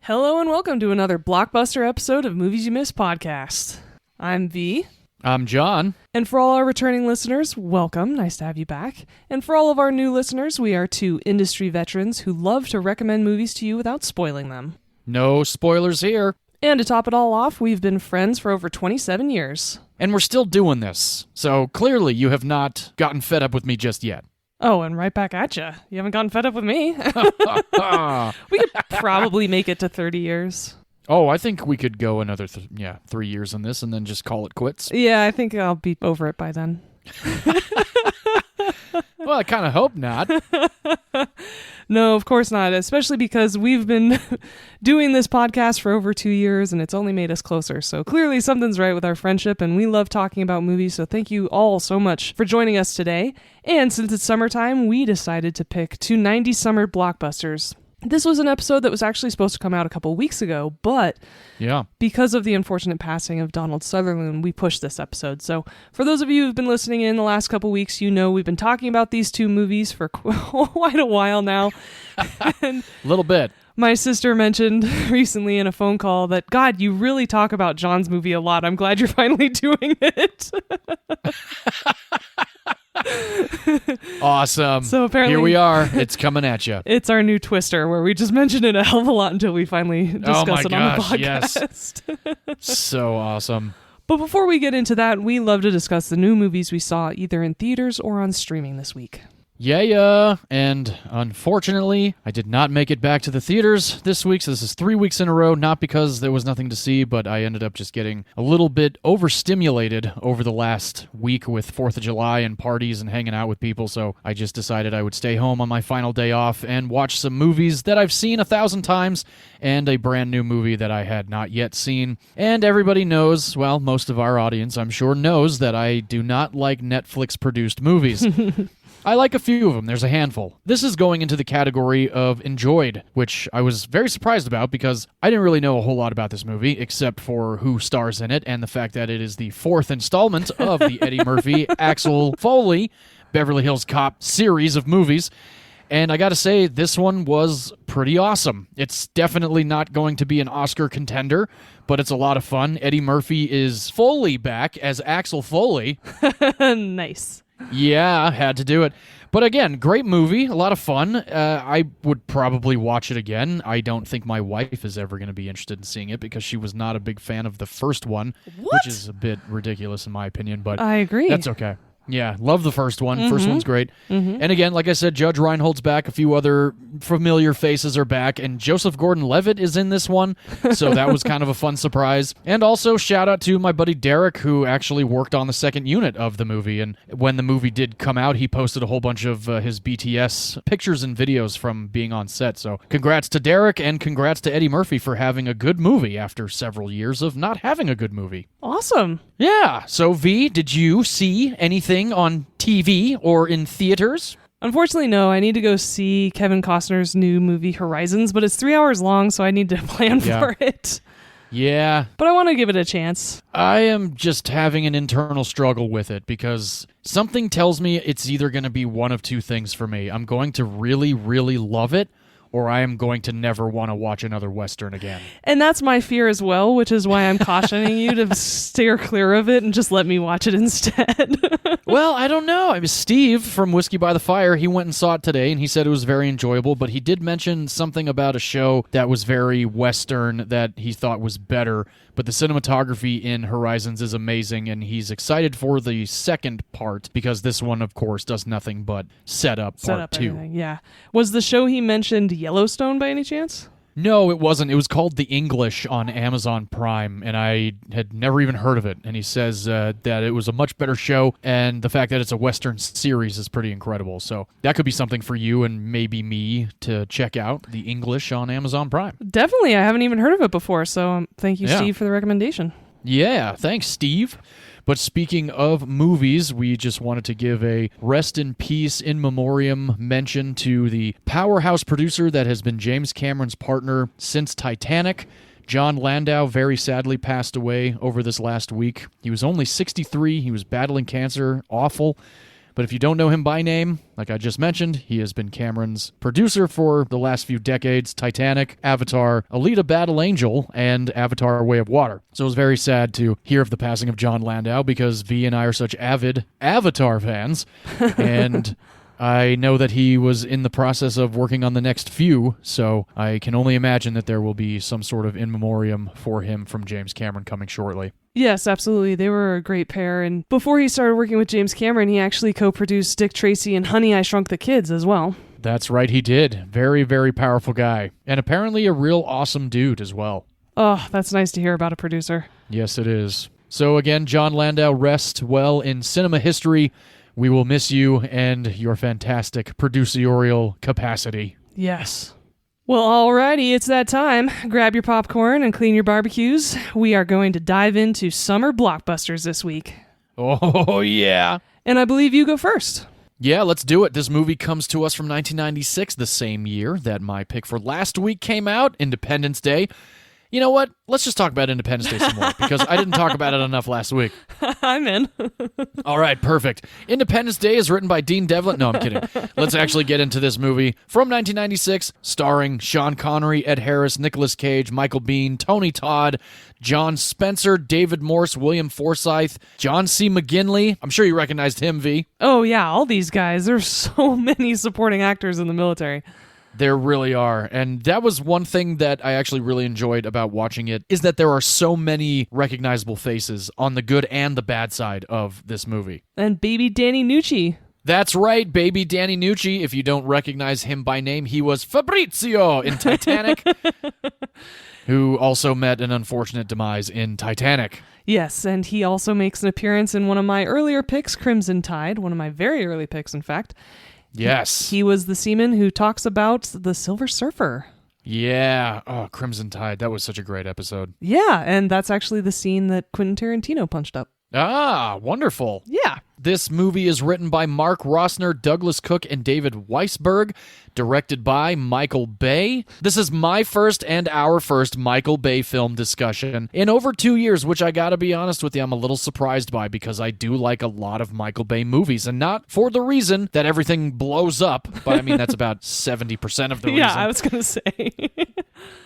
Hello and welcome to another Blockbuster episode of Movies You Missed podcast. I'm V. I'm John. And for all our returning listeners, welcome. Nice to have you back. And for all of our new listeners, we are two industry veterans who love to recommend movies to you without spoiling them. No spoilers here. And to top it all off, we've been friends for over 27 years. And we're still doing this. So clearly you have not gotten fed up with me just yet. Oh, and right back at you. You haven't gotten fed up with me. We could probably make it to 30 years. Oh, I think we could go another 3 years on this and then just call it quits. Yeah, I think I'll be over it by then. Well, I kind of hope not. No, of course not, especially because we've been doing this podcast for over 2 years and it's only made us closer. So clearly something's right with our friendship and we love talking about movies. So thank you all so much for joining us today. And since it's summertime, we decided to pick two 90s summer blockbusters. This was an episode that was actually supposed to come out a couple weeks ago, but because of the unfortunate passing of Donald Sutherland, we pushed this episode. So for those of you who've been listening in the last couple weeks, you know we've been talking about these two movies for quite a while now. A little bit. My sister mentioned recently in a phone call that, God, you really talk about John's movie a lot. I'm glad you're finally doing it. Awesome. So apparently here we are. It's coming at you. It's our new twister where we just mention it a hell of a lot until we finally discuss it on the podcast. Yes. So awesome. But before we get into that, we love to discuss the new movies we saw either in theaters or on streaming this week. Yeah. And unfortunately, I did not make it back to the theaters this week. So this is 3 weeks in a row, not because there was nothing to see, but I ended up just getting a little bit overstimulated over the last week with 4th of July and parties and hanging out with people. So I just decided I would stay home on my final day off and watch some movies that I've seen 1,000 times and a brand new movie that I had not yet seen. And everybody knows, well, most of our audience, I'm sure, knows that I do not like Netflix-produced movies. I like a few of them. There's a handful. This is going into the category of enjoyed, which I was very surprised about because I didn't really know a whole lot about this movie except for who stars in it and the fact that it is the 4th installment of the Eddie Murphy, Axel Foley, Beverly Hills Cop series of movies. And I gotta say, this one was pretty awesome. It's definitely not going to be an Oscar contender, but it's a lot of fun. Eddie Murphy is fully back as Axel Foley. Nice. Yeah, had to do it. But again, great movie, a lot of fun. I would probably watch it again. I don't think my wife is ever going to be interested in seeing it because she was not a big fan of the first one, which is a bit ridiculous in my opinion, but I agree. That's okay. Yeah, love the first one. First one's great. And again, like I said, Judge Reinhold's back. A few other familiar faces are back. And Joseph Gordon-Levitt is in this one. So that was kind of a fun surprise. And also, shout out to my buddy Derek, who actually worked on the second unit of the movie. And when the movie did come out, he posted a whole bunch of his BTS pictures and videos from being on set. So congrats to Derek and congrats to Eddie Murphy for having a good movie after several years of not having a good movie. Awesome. Yeah. So, V, did you see anything on TV or in theaters? Unfortunately, no. I need to go see Kevin Costner's new movie Horizons, but it's 3 hours long, so I need to plan for it. Yeah. But I want to give it a chance. I am just having an internal struggle with it because something tells me it's either going to be one of two things for me. I'm going to really, really love it, or I am going to never want to watch another Western again. And that's my fear as well, which is why I'm cautioning you to steer clear of it and just let me watch it instead. Well, I don't know. I mean, Steve from Whiskey by the Fire, he went and saw it today, and he said it was very enjoyable, but he did mention something about a show that was very Western that he thought was better, but the cinematography in Horizons is amazing, and he's excited for the second part, because this one, of course, does nothing but set up part 2. Anything. Yeah. Was the show he mentioned Yellowstone by any chance? No, it wasn't. It was called The English on Amazon Prime, and I had never even heard of it. And he says that it was a much better show, and the fact that it's a Western series is pretty incredible. So that could be something for you and maybe me to check out, The English on Amazon Prime. Definitely. I haven't even heard of it before, so thank you, Steve, for the recommendation. Yeah, thanks, Steve. But speaking of movies, we just wanted to give a rest in peace, in memoriam mention to the powerhouse producer that has been James Cameron's partner since Titanic. John Landau very sadly passed away over this last week. He was only 63. He was battling cancer. Awful. But if you don't know him by name, like I just mentioned, he has been Cameron's producer for the last few decades: Titanic, Avatar, Alita Battle Angel, and Avatar: Way of Water. So it was very sad to hear of the passing of John Landau, because V and I are such avid Avatar fans, and I know that he was in the process of working on the next few, so I can only imagine that there will be some sort of in memoriam for him from James Cameron coming shortly. Yes, absolutely. They were a great pair. And before he started working with James Cameron, he actually co-produced Dick Tracy and Honey, I Shrunk the Kids as well. That's right, he did. Very, very powerful guy. And apparently a real awesome dude as well. Oh, that's nice to hear about a producer. Yes, it is. So again, John Landau, rest well in cinema history. We will miss you and your fantastic producerial capacity. Yes. Well, alrighty, it's that time. Grab your popcorn and clean your barbecues. We are going to dive into Summer Blockbusters this week. Oh, yeah. And I believe you go first. Yeah, let's do it. This movie comes to us from 1996, the same year that my pick for last week came out, Independence Day. You know what? Let's just talk about Independence Day some more, because I didn't talk about it enough last week. I'm in. All right, perfect. Independence Day is written by Dean Devlin. No, I'm kidding. Let's actually get into this movie. From 1996, starring Sean Connery, Ed Harris, Nicolas Cage, Michael Biehn, Tony Todd, John Spencer, David Morse, William Forsythe, John C. McGinley. I'm sure you recognized him, V. Oh, yeah, all these guys. There's so many supporting actors in the military. There really are. And that was one thing that I actually really enjoyed about watching it, is that there are so many recognizable faces on the good and the bad side of this movie. And baby Danny Nucci. That's right, baby Danny Nucci. If you don't recognize him by name, he was Fabrizio in Titanic, who also met an unfortunate demise in Titanic. Yes, and he also makes an appearance in one of my earlier picks, Crimson Tide, one of my very early picks, in fact. Yes. He was the seaman who talks about the Silver Surfer. Yeah. Oh, Crimson Tide. That was such a great episode. Yeah, and that's actually the scene that Quentin Tarantino punched up. Ah, wonderful. Yeah. This movie is written by Mark Rossner, Douglas Cook, and David Weisberg, directed by Michael Bay. This is my first and our first Michael Bay film discussion in over 2 years, which I gotta be honest with you, I'm a little surprised by, because I do like a lot of Michael Bay movies, and not for the reason that everything blows up, but I mean, that's about 70% of the reason. Yeah, I was gonna say.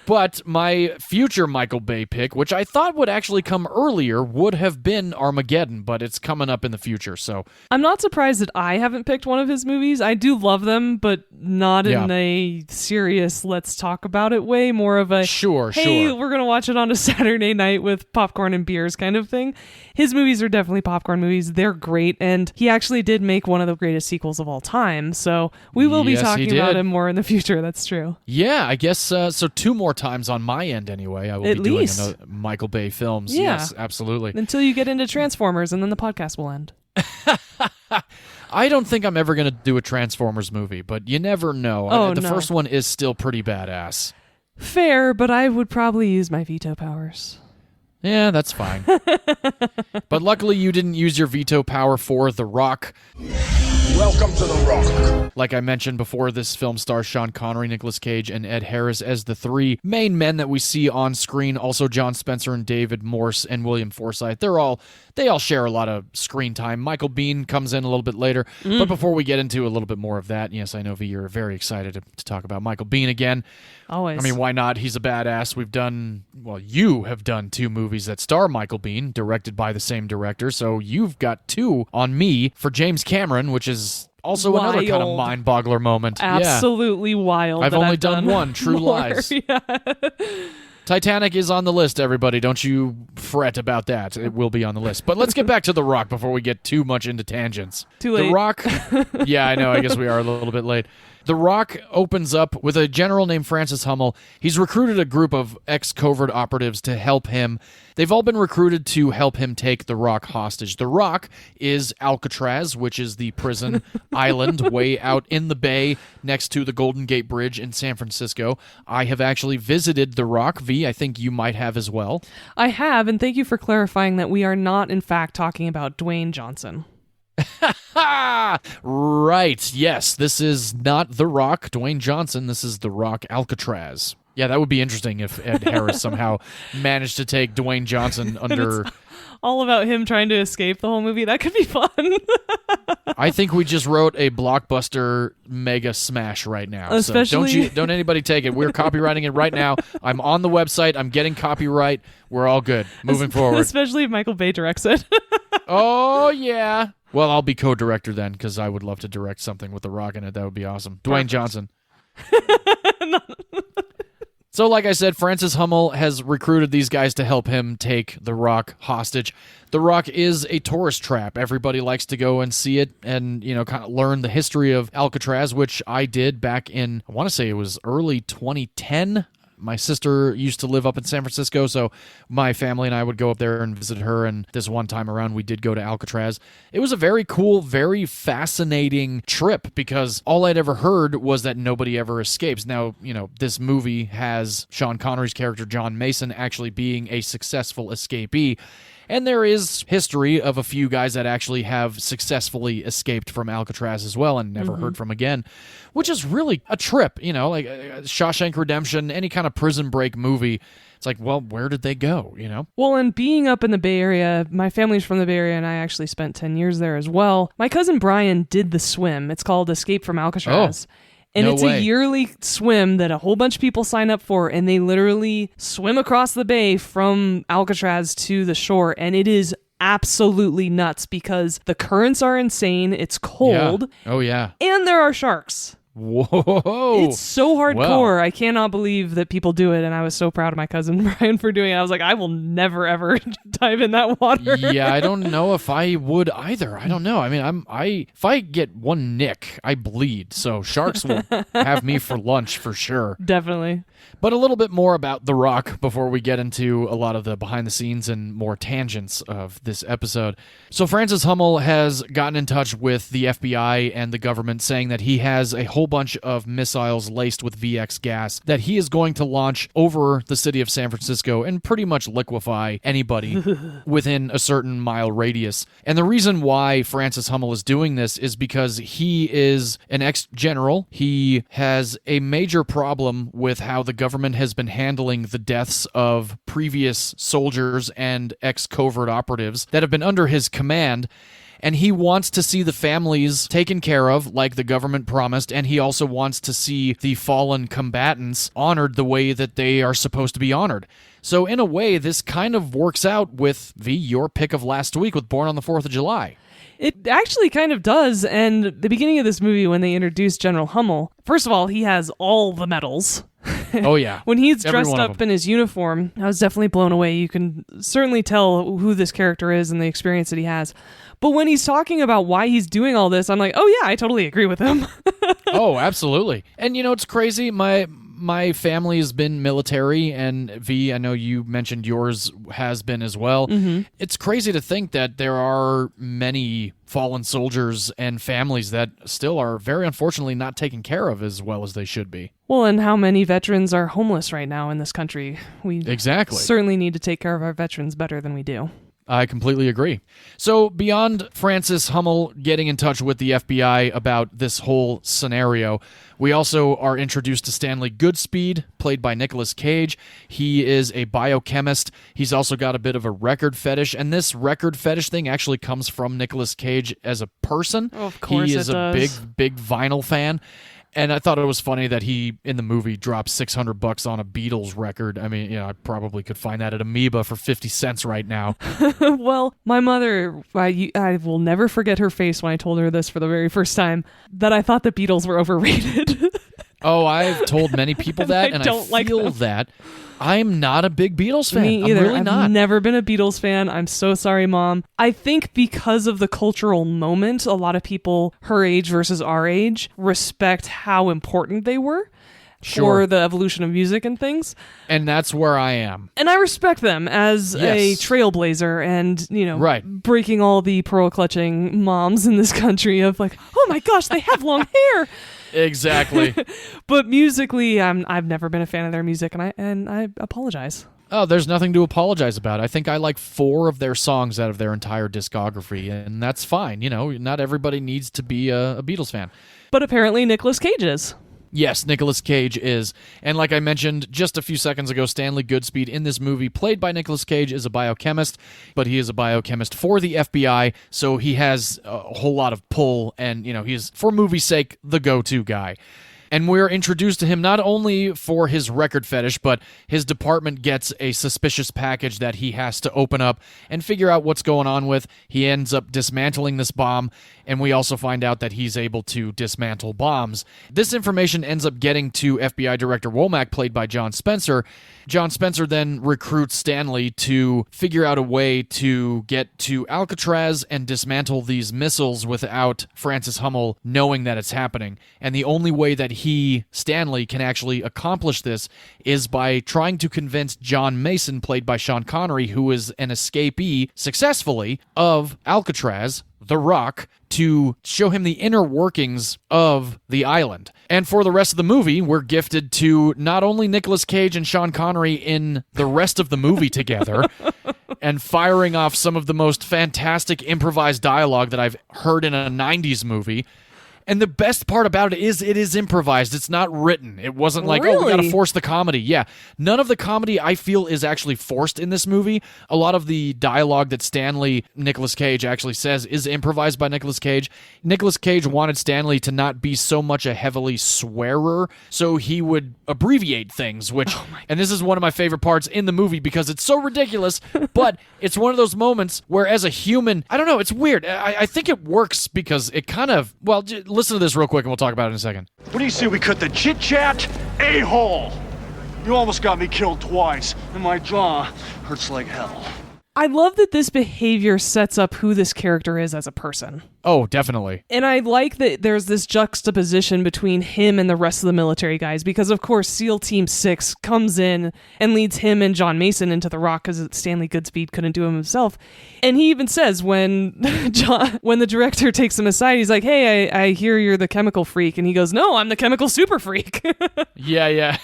But my future Michael Bay pick, which I thought would actually come earlier, would have been Armageddon, but it's coming up in the future, so. I'm not surprised that I haven't picked one of his movies. I do love them, but not in a serious, let's talk about it way, more of a, hey, we're going to watch it on a Saturday night with popcorn and beers kind of thing. His movies are definitely popcorn movies. They're great, and he actually did make one of the greatest sequels of all time, so we will be talking about him more in the future. That's true. Yeah, I guess so. 2 more times on my end anyway. I will be doing another Michael Bay films. Yeah. Yes, absolutely. Until you get into Transformers, and then the podcast will end. I don't think I'm ever going to do a Transformers movie, but you never know. The first one is still pretty badass. Fair, but I would probably use my veto powers. Yeah, that's fine. But luckily you didn't use your veto power for The Rock. Welcome to The Rock. Like I mentioned before, this film stars Sean Connery, Nicolas Cage, and Ed Harris as the 3 main men that we see on screen. Also John Spencer and David Morse and William Forsythe. They all share a lot of screen time. Michael Biehn comes in a little bit later. But before we get into a little bit more of that, yes, I know, V, you're very excited to talk about Michael Biehn again. Always. I mean, why not? He's a badass. You have done 2 movies that star Michael Biehn, directed by the same director, so you've got 2 on me for James Cameron, which is also another kind of mind-boggler moment. Absolutely wild. I've only done one, True more. Lies. Yeah. Titanic is on the list, everybody. Don't you fret about that. It will be on the list. But let's get back to The Rock before we get too much into tangents. Too late. The Rock, yeah, I know. I guess we are a little bit late. The Rock opens up with a general named Francis Hummel. He's recruited a group of ex-covert operatives to help him. They've all been recruited to help him take The Rock hostage. The Rock is Alcatraz, which is the prison island way out in the bay next to the Golden Gate Bridge in San Francisco. I have actually visited The Rock. V, I think you might have as well. I have, and thank you for clarifying that we are not, in fact, talking about Dwayne Johnson. Right, yes. This is not The Rock, Dwayne Johnson. This is The Rock Alcatraz. Yeah, that would be interesting if Ed Harris somehow managed to take Dwayne Johnson under... All about him trying to escape the whole movie. That could be fun. I think we just wrote a blockbuster mega smash right now. Especially... So don't anybody take it. We're copywriting it right now. I'm on the website. I'm getting copyright. We're all good. Moving forward. Especially if Michael Bay directs it. Oh, yeah. Well, I'll be co-director then, because I would love to direct something with The Rock in it. That would be awesome. Dwayne Johnson. So, like I said, Francis Hummel has recruited these guys to help him take The Rock hostage. The Rock is a tourist trap. Everybody likes to go and see it and, kind of learn the history of Alcatraz, which I did back in, I want to say it was early 2010. My sister used to live up in San Francisco, so my family and I would go up there and visit her, and this one time around we did go to Alcatraz. It was a very cool, very fascinating trip because all I'd ever heard was that nobody ever escapes. Now, this movie has Sean Connery's character, John Mason, actually being a successful escapee. And there is history of a few guys that actually have successfully escaped from Alcatraz as well and never heard from again, which is really a trip, like Shawshank Redemption, any kind of prison break movie. It's like, well, where did they go, Well, and being up in the Bay Area, my family's from the Bay Area, and I actually spent 10 years there as well. My cousin Brian did the swim. It's called Escape from Alcatraz. Oh. And No it's way. a yearly swim that a whole bunch of people sign up for, and they literally swim across the bay from Alcatraz to the shore, and it is absolutely nuts because the currents are insane, it's cold, Yeah. Oh, yeah. and there are sharks. Whoa. It's so hardcore. Well. I cannot believe that people do it, and I was so proud of my cousin Brian for doing it. I was like, I will never, ever dive in that water. Yeah, I don't know if I would either. I don't know. I mean, if I get one nick, I bleed. So sharks will have me for lunch for sure. Definitely. But a little bit more about The Rock before we get into a lot of the behind the scenes and more tangents of this episode. So Francis Hummel has gotten in touch with the FBI and the government saying that he has a whole bunch of missiles laced with VX gas that he is going to launch over the city of San Francisco and pretty much liquefy anybody within a certain mile radius. And the reason why Francis Hummel is doing this is because he is an ex-general. He has a major problem with how the government has been handling the deaths of previous soldiers and ex-covert operatives that have been under his command. And he wants to see the families taken care of like the government promised, and he also wants to see the fallen combatants honored the way that they are supposed to be honored. So in a way, this kind of works out with your pick of last week with Born on the 4th of July. It actually kind of does, and the beginning of this movie when they introduced General Hummel, first of all, he has all the medals. Oh, yeah. When he's Every dressed one of up them. in his uniform, I was definitely blown away. You can certainly tell who this character is and the experience that he has. But when he's talking about why he's doing all this, I'm like, oh yeah, I totally agree with him. Oh, absolutely. And it's crazy. My family has been military, and V, I know you mentioned yours has been as well. Mm-hmm. It's crazy to think that there are many fallen soldiers and families that still are very unfortunately not taken care of as well as they should be. Well, and how many veterans are homeless right now in this country? We Exactly. certainly need to take care of our veterans better than we do. I completely agree. So beyond Francis Hummel getting in touch with the FBI about this whole scenario, we also are introduced to Stanley Goodspeed, played by Nicolas Cage. He is a biochemist. He's also got a bit of a record fetish, and this record fetish thing actually comes from Nicolas Cage as a person. Oh, of course he is it a does. big vinyl fan. And I thought it was funny that he, in the movie, dropped $600 on a Beatles record. I mean, I probably could find that at Amoeba for 50 cents right now. Well, my mother, I will never forget her face when I told her this for the very first time, that I thought the Beatles were overrated. Oh, I've told many people that, and I don't like feel them. that. I'm not a big Beatles fan. Me either. I'm really I've not. never been a Beatles fan. I'm so sorry, Mom. I think because of the cultural moment, a lot of people her age versus our age respect how important they were Sure. for the evolution of music and things. And that's where I am. And I respect them as a Yes. trailblazer and, Right. breaking all the pearl-clutching moms in this country of like, oh my gosh, they have long hair. Exactly. But musically, I've never been a fan of their music, and I apologize. Oh, there's nothing to apologize about. I think I like 4 of their songs out of their entire discography, and that's fine. Not everybody needs to be a Beatles fan. But apparently Nicolas Cage is. Yes, Nicolas Cage is. And like I mentioned just a few seconds ago, Stanley Goodspeed in this movie, played by Nicolas Cage, is a biochemist, but he is a biochemist for the FBI, so he has a whole lot of pull, and, he's, for movie's sake, the go-to guy. And we're introduced to him not only for his record fetish, but his department gets a suspicious package that he has to open up and figure out what's going on with. He ends up dismantling this bomb, and we also find out that he's able to dismantle bombs. This information ends up getting to FBI Director Womack, played by John Spencer. John Spencer then recruits Stanley to figure out a way to get to Alcatraz and dismantle these missiles without Francis Hummel knowing that it's happening. And the only way that Stanley, can actually accomplish this is by trying to convince John Mason, played by Sean Connery, who is an escapee, successfully, of Alcatraz, the Rock, to show him the inner workings of the island. And for the rest of the movie, we're gifted to not only Nicolas Cage and Sean Connery in the rest of the movie together, and firing off some of the most fantastic improvised dialogue that I've heard in a 90s movie. And the best part about it is improvised. It's not written. It wasn't like, really? we gotta force the comedy. Yeah. None of the comedy, I feel, is actually forced in this movie. A lot of the dialogue that Nicolas Cage actually says is improvised by Nicolas Cage. Nicolas Cage wanted Stanley to not be so much a heavily swearer, so he would abbreviate things, which, and this is one of my favorite parts in the movie because it's so ridiculous, but it's one of those moments where as a human, I don't know, it's weird. I think it works because it kind of, listen to this real quick and we'll talk about it in a second. What do you say we cut the chit-chat? A-hole! You almost got me killed twice, and my jaw hurts like hell. I love that this behavior sets up who this character is as a person. Oh, definitely. And I like that there's this juxtaposition between him and the rest of the military guys, because of course SEAL Team 6 comes in and leads him and John Mason into the Rock because Stanley Goodspeed couldn't do him himself. And he even says when when the director takes him aside, he's like, hey, I hear you're the chemical freak. And he goes, no, I'm the chemical super freak. Yeah.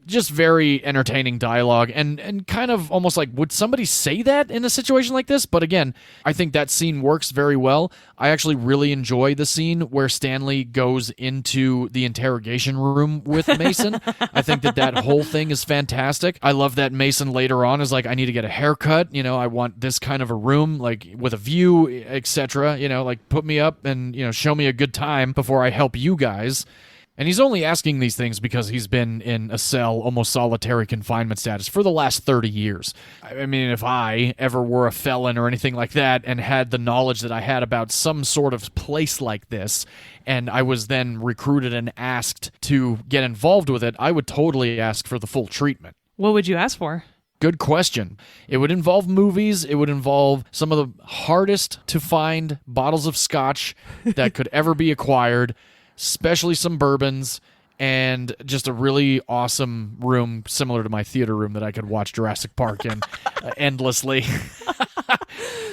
Just very entertaining dialogue and kind of almost like, would somebody say that in a situation like this? But again, I think that scene works very well. I actually really enjoy the scene where Stanley goes into the interrogation room with Mason. I think that whole thing is fantastic. I love that Mason later on is like, I need to get a haircut. I want this kind of a room, like with a view, etc. Like put me up and, show me a good time before I help you guys. And he's only asking these things because he's been in a cell, almost solitary confinement status, for the last 30 years. I mean, if I ever were a felon or anything like that and had the knowledge that I had about some sort of place like this, and I was then recruited and asked to get involved with it, I would totally ask for the full treatment. What would you ask for? Good question. It would involve movies. It would involve some of the hardest to find bottles of scotch that could ever be acquired, especially some bourbons, and just a really awesome room similar to my theater room that I could watch Jurassic Park in endlessly.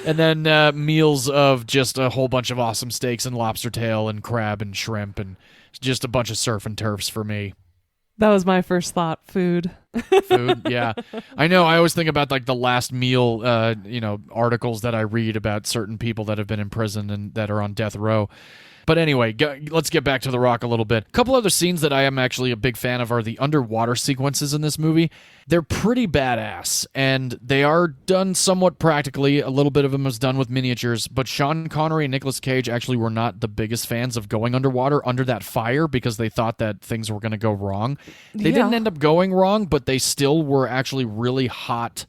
And then meals of just a whole bunch of awesome steaks and lobster tail and crab and shrimp and just a bunch of surf and turfs for me. That was my first thought, food. Food, yeah. I know, I always think about like the last meal, articles that I read about certain people that have been in prison and that are on death row. But anyway, let's get back to The Rock a little bit. A couple other scenes that I am actually a big fan of are the underwater sequences in this movie. They're pretty badass, and they are done somewhat practically. A little bit of them is done with miniatures, but Sean Connery and Nicolas Cage actually were not the biggest fans of going underwater under that fire because they thought that things were going to go wrong. They didn't end up going wrong, but they still were actually really hot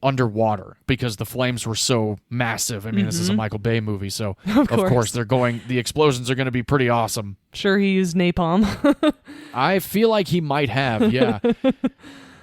underwater because the flames were so massive. I mean, This is a Michael Bay movie, so of course the explosions are going to be pretty awesome. Sure, he used napalm. I feel like he might have, yeah.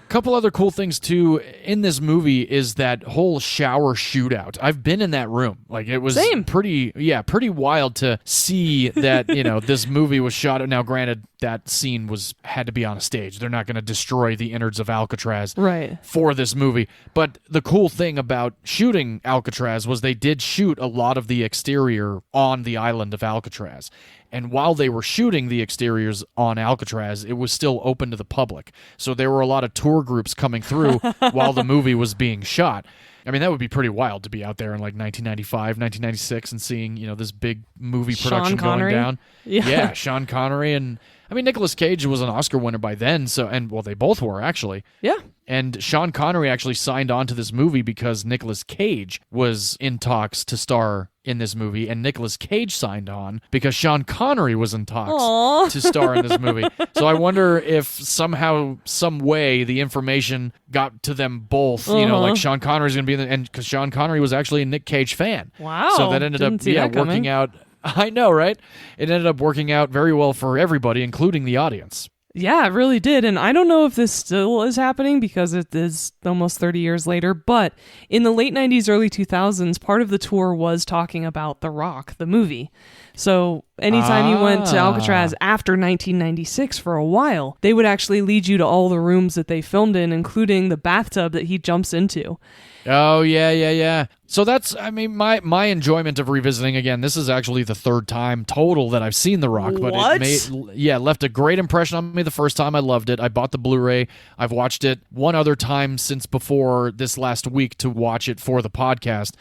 Couple other cool things too in this movie is that whole shower shootout. I've been in that room. Like it was pretty wild to see that, this movie was shot. Now granted, that scene had to be on a stage. They're not going to destroy the innards of Alcatraz for this movie. But the cool thing about shooting Alcatraz was they did shoot a lot of the exterior on the island of Alcatraz. And while they were shooting the exteriors on Alcatraz, it was still open to the public. So there were a lot of tour groups coming through while the movie was being shot. I mean, that would be pretty wild to be out there in like 1995, 1996 and seeing, this big movie production going down. Yeah, Sean Connery. And I mean, Nicolas Cage was an Oscar winner by then. They both were actually. Yeah. And Sean Connery actually signed on to this movie because Nicolas Cage was in talks to star in this movie, and Nicolas Cage signed on because Sean Connery was in talks to star in this movie. So I wonder if somehow, some way, the information got to them both. Like Sean Connery's going to be in and because Sean Connery was actually a Nick Cage fan. Wow. So that ended up working out. I know, right? It ended up working out very well for everybody, including the audience. Yeah, it really did. And I don't know if this still is happening because it is almost 30 years later, but in the late 90s, early 2000s, part of the tour was talking about The Rock, the movie. So anytime you went to Alcatraz after 1996 for a while, they would actually lead you to all the rooms that they filmed in, including the bathtub that he jumps into. Oh, yeah. So that's, my enjoyment of revisiting again. This is actually the third time total that I've seen The Rock. But what? It left a great impression on me the first time. I loved it. I bought the Blu-ray. I've watched it one other time since before this last week to watch it for the podcast.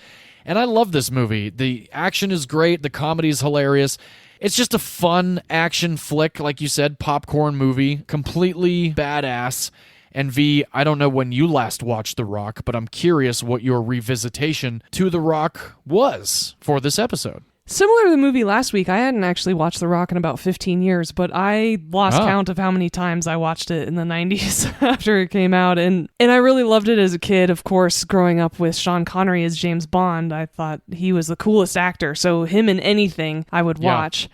And I love this movie. The action is great. The comedy is hilarious. It's just a fun action flick, like you said, popcorn movie, completely badass. And V, I don't know when you last watched The Rock, but I'm curious what your revisitation to The Rock was for this episode. Similar to the movie last week, I hadn't actually watched The Rock in about 15 years, but I lost count of how many times I watched it in the 90s after it came out. And I really loved it as a kid, of course, growing up with Sean Connery as James Bond. I thought he was the coolest actor, so him in anything I would watch.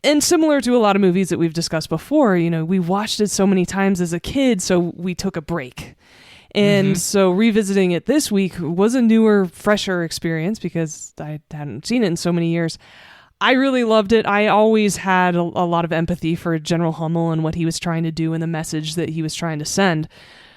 And similar to a lot of movies that we've discussed before, we watched it so many times as a kid, so we took a break. And so revisiting it this week was a newer, fresher experience because I hadn't seen it in so many years. I really loved it. I always had a lot of empathy for General Hummel and what he was trying to do and the message that he was trying to send.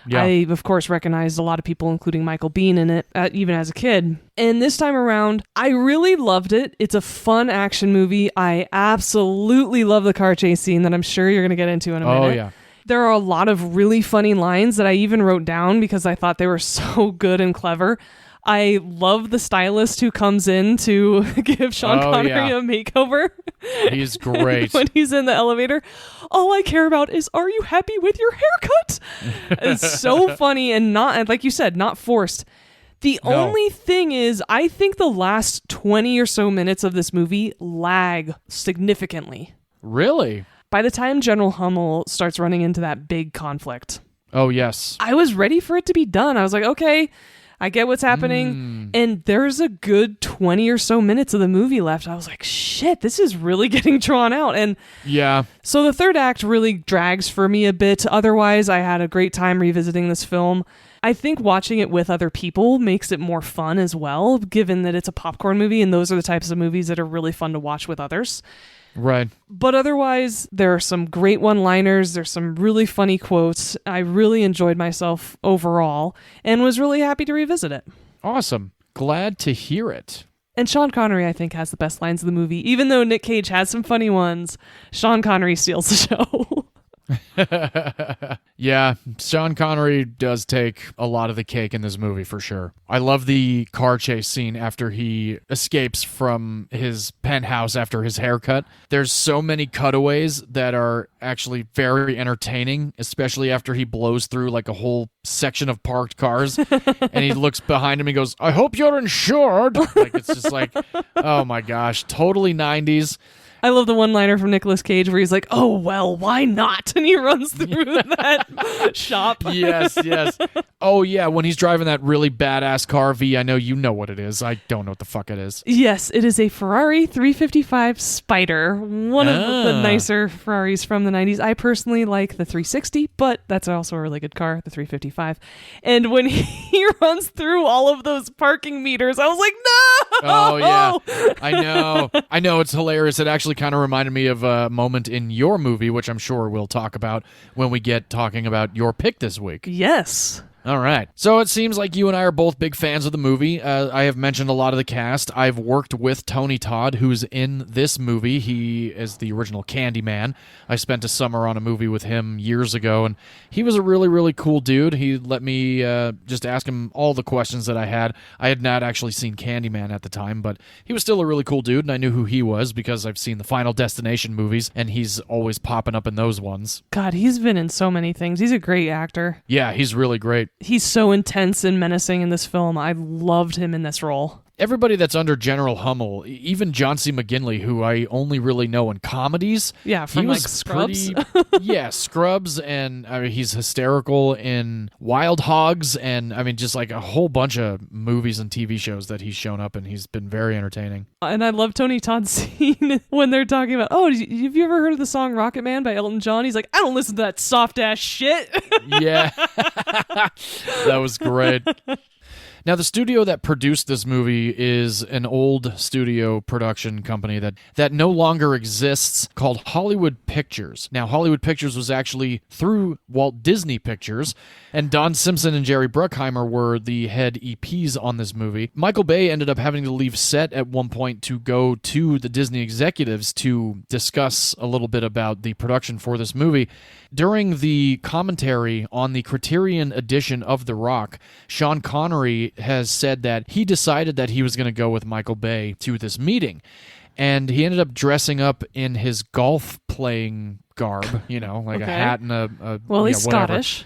Yeah. I, of course, recognized a lot of people, including Michael Biehn, in it, even as a kid. And this time around, I really loved it. It's a fun action movie. I absolutely love the car chase scene that I'm sure you're going to get into in a minute. Oh, yeah. There are a lot of really funny lines that I even wrote down because I thought they were so good and clever. I love the stylist who comes in to give Sean Connery a makeover. He's great. When he's in the elevator. All I care about is, are you happy with your haircut? It's so funny and not, like you said, not forced. The only thing is, I think the last 20 or so minutes of this movie lag significantly. Really? By the time General Hummel starts running into that big conflict. Oh, yes. I was ready for it to be done. I was like, okay, I get what's happening. And there's a good 20 or so minutes of the movie left. I was like, shit, this is really getting drawn out. And yeah. So the third act really drags for me a bit. Otherwise, I had a great time revisiting this film. I think watching it with other people makes it more fun as well, given that it's a popcorn movie, and those are the types of movies that are really fun to watch with others. Right. But otherwise, there are some great one-liners. There's some really funny quotes. I really enjoyed myself overall and was really happy to revisit it. Awesome. Glad to hear it. And Sean Connery, I think, has the best lines of the movie. Even though Nick Cage has some funny ones, Sean Connery steals the show. Yeah, Sean Connery does take a lot of the cake in this movie for sure. I love the car chase scene after he escapes from his penthouse after his haircut. There's so many cutaways that are actually very entertaining, especially after he blows through like a whole section of parked cars and he looks behind him and goes, "I hope you're insured." Like, it's just like, oh my gosh, totally 90s. I love the one-liner from Nicolas Cage where he's like, "Oh, well, why not?" And he runs through that shop. Yes. Oh, yeah, when he's driving that really badass car, V, I know you know what it is. I don't know what the fuck it is. Yes, it is a Ferrari 355 Spider, one of the nicer Ferraris from the 90s. I personally like the 360, but that's also a really good car, the 355. And when he runs through all of those parking meters, I was like, no! Oh, yeah. I know. It's hilarious. It actually kind of reminded me of a moment in your movie, which I'm sure we'll talk about when we get talking about your pick this week. Yes. All right. So it seems like you and I are both big fans of the movie. I have mentioned a lot of the cast. I've worked with Tony Todd, who's in this movie. He is the original Candyman. I spent a summer on a movie with him years ago, and he was a really, really cool dude. He let me just ask him all the questions that I had. I had not actually seen Candyman at the time, but he was still a really cool dude, and I knew who he was because I've seen the Final Destination movies, and he's always popping up in those ones. God, he's been in so many things. He's a great actor. Yeah, he's really great. He's so intense and menacing in this film. I loved him in this role. Everybody that's under General Hummel, even John C. McGinley, who I only really know in comedies. Yeah, from he like was Scrubs. Yeah, Scrubs, and I mean, he's hysterical in Wild Hogs, and I mean, just like a whole bunch of movies and TV shows that he's shown up in. He's been very entertaining. And I love Tony Todd's scene when they're talking about, have you ever heard of the song Rocket Man by Elton John? He's like, I don't listen to that soft-ass shit. Yeah, that was great. Now, the studio that produced this movie is an old studio production company that no longer exists, called Hollywood Pictures. Now, Hollywood Pictures was actually through Walt Disney Pictures, and Don Simpson and Jerry Bruckheimer were the head EPs on this movie. Michael Bay ended up having to leave set at one point to go to the Disney executives to discuss a little bit about the production for this movie. During the commentary on the Criterion edition of The Rock, Sean Connery has said that he decided that he was going to go with Michael Bay to this meeting. And he ended up dressing up in his golf playing garb, like a hat and a well, he's whatever. Scottish.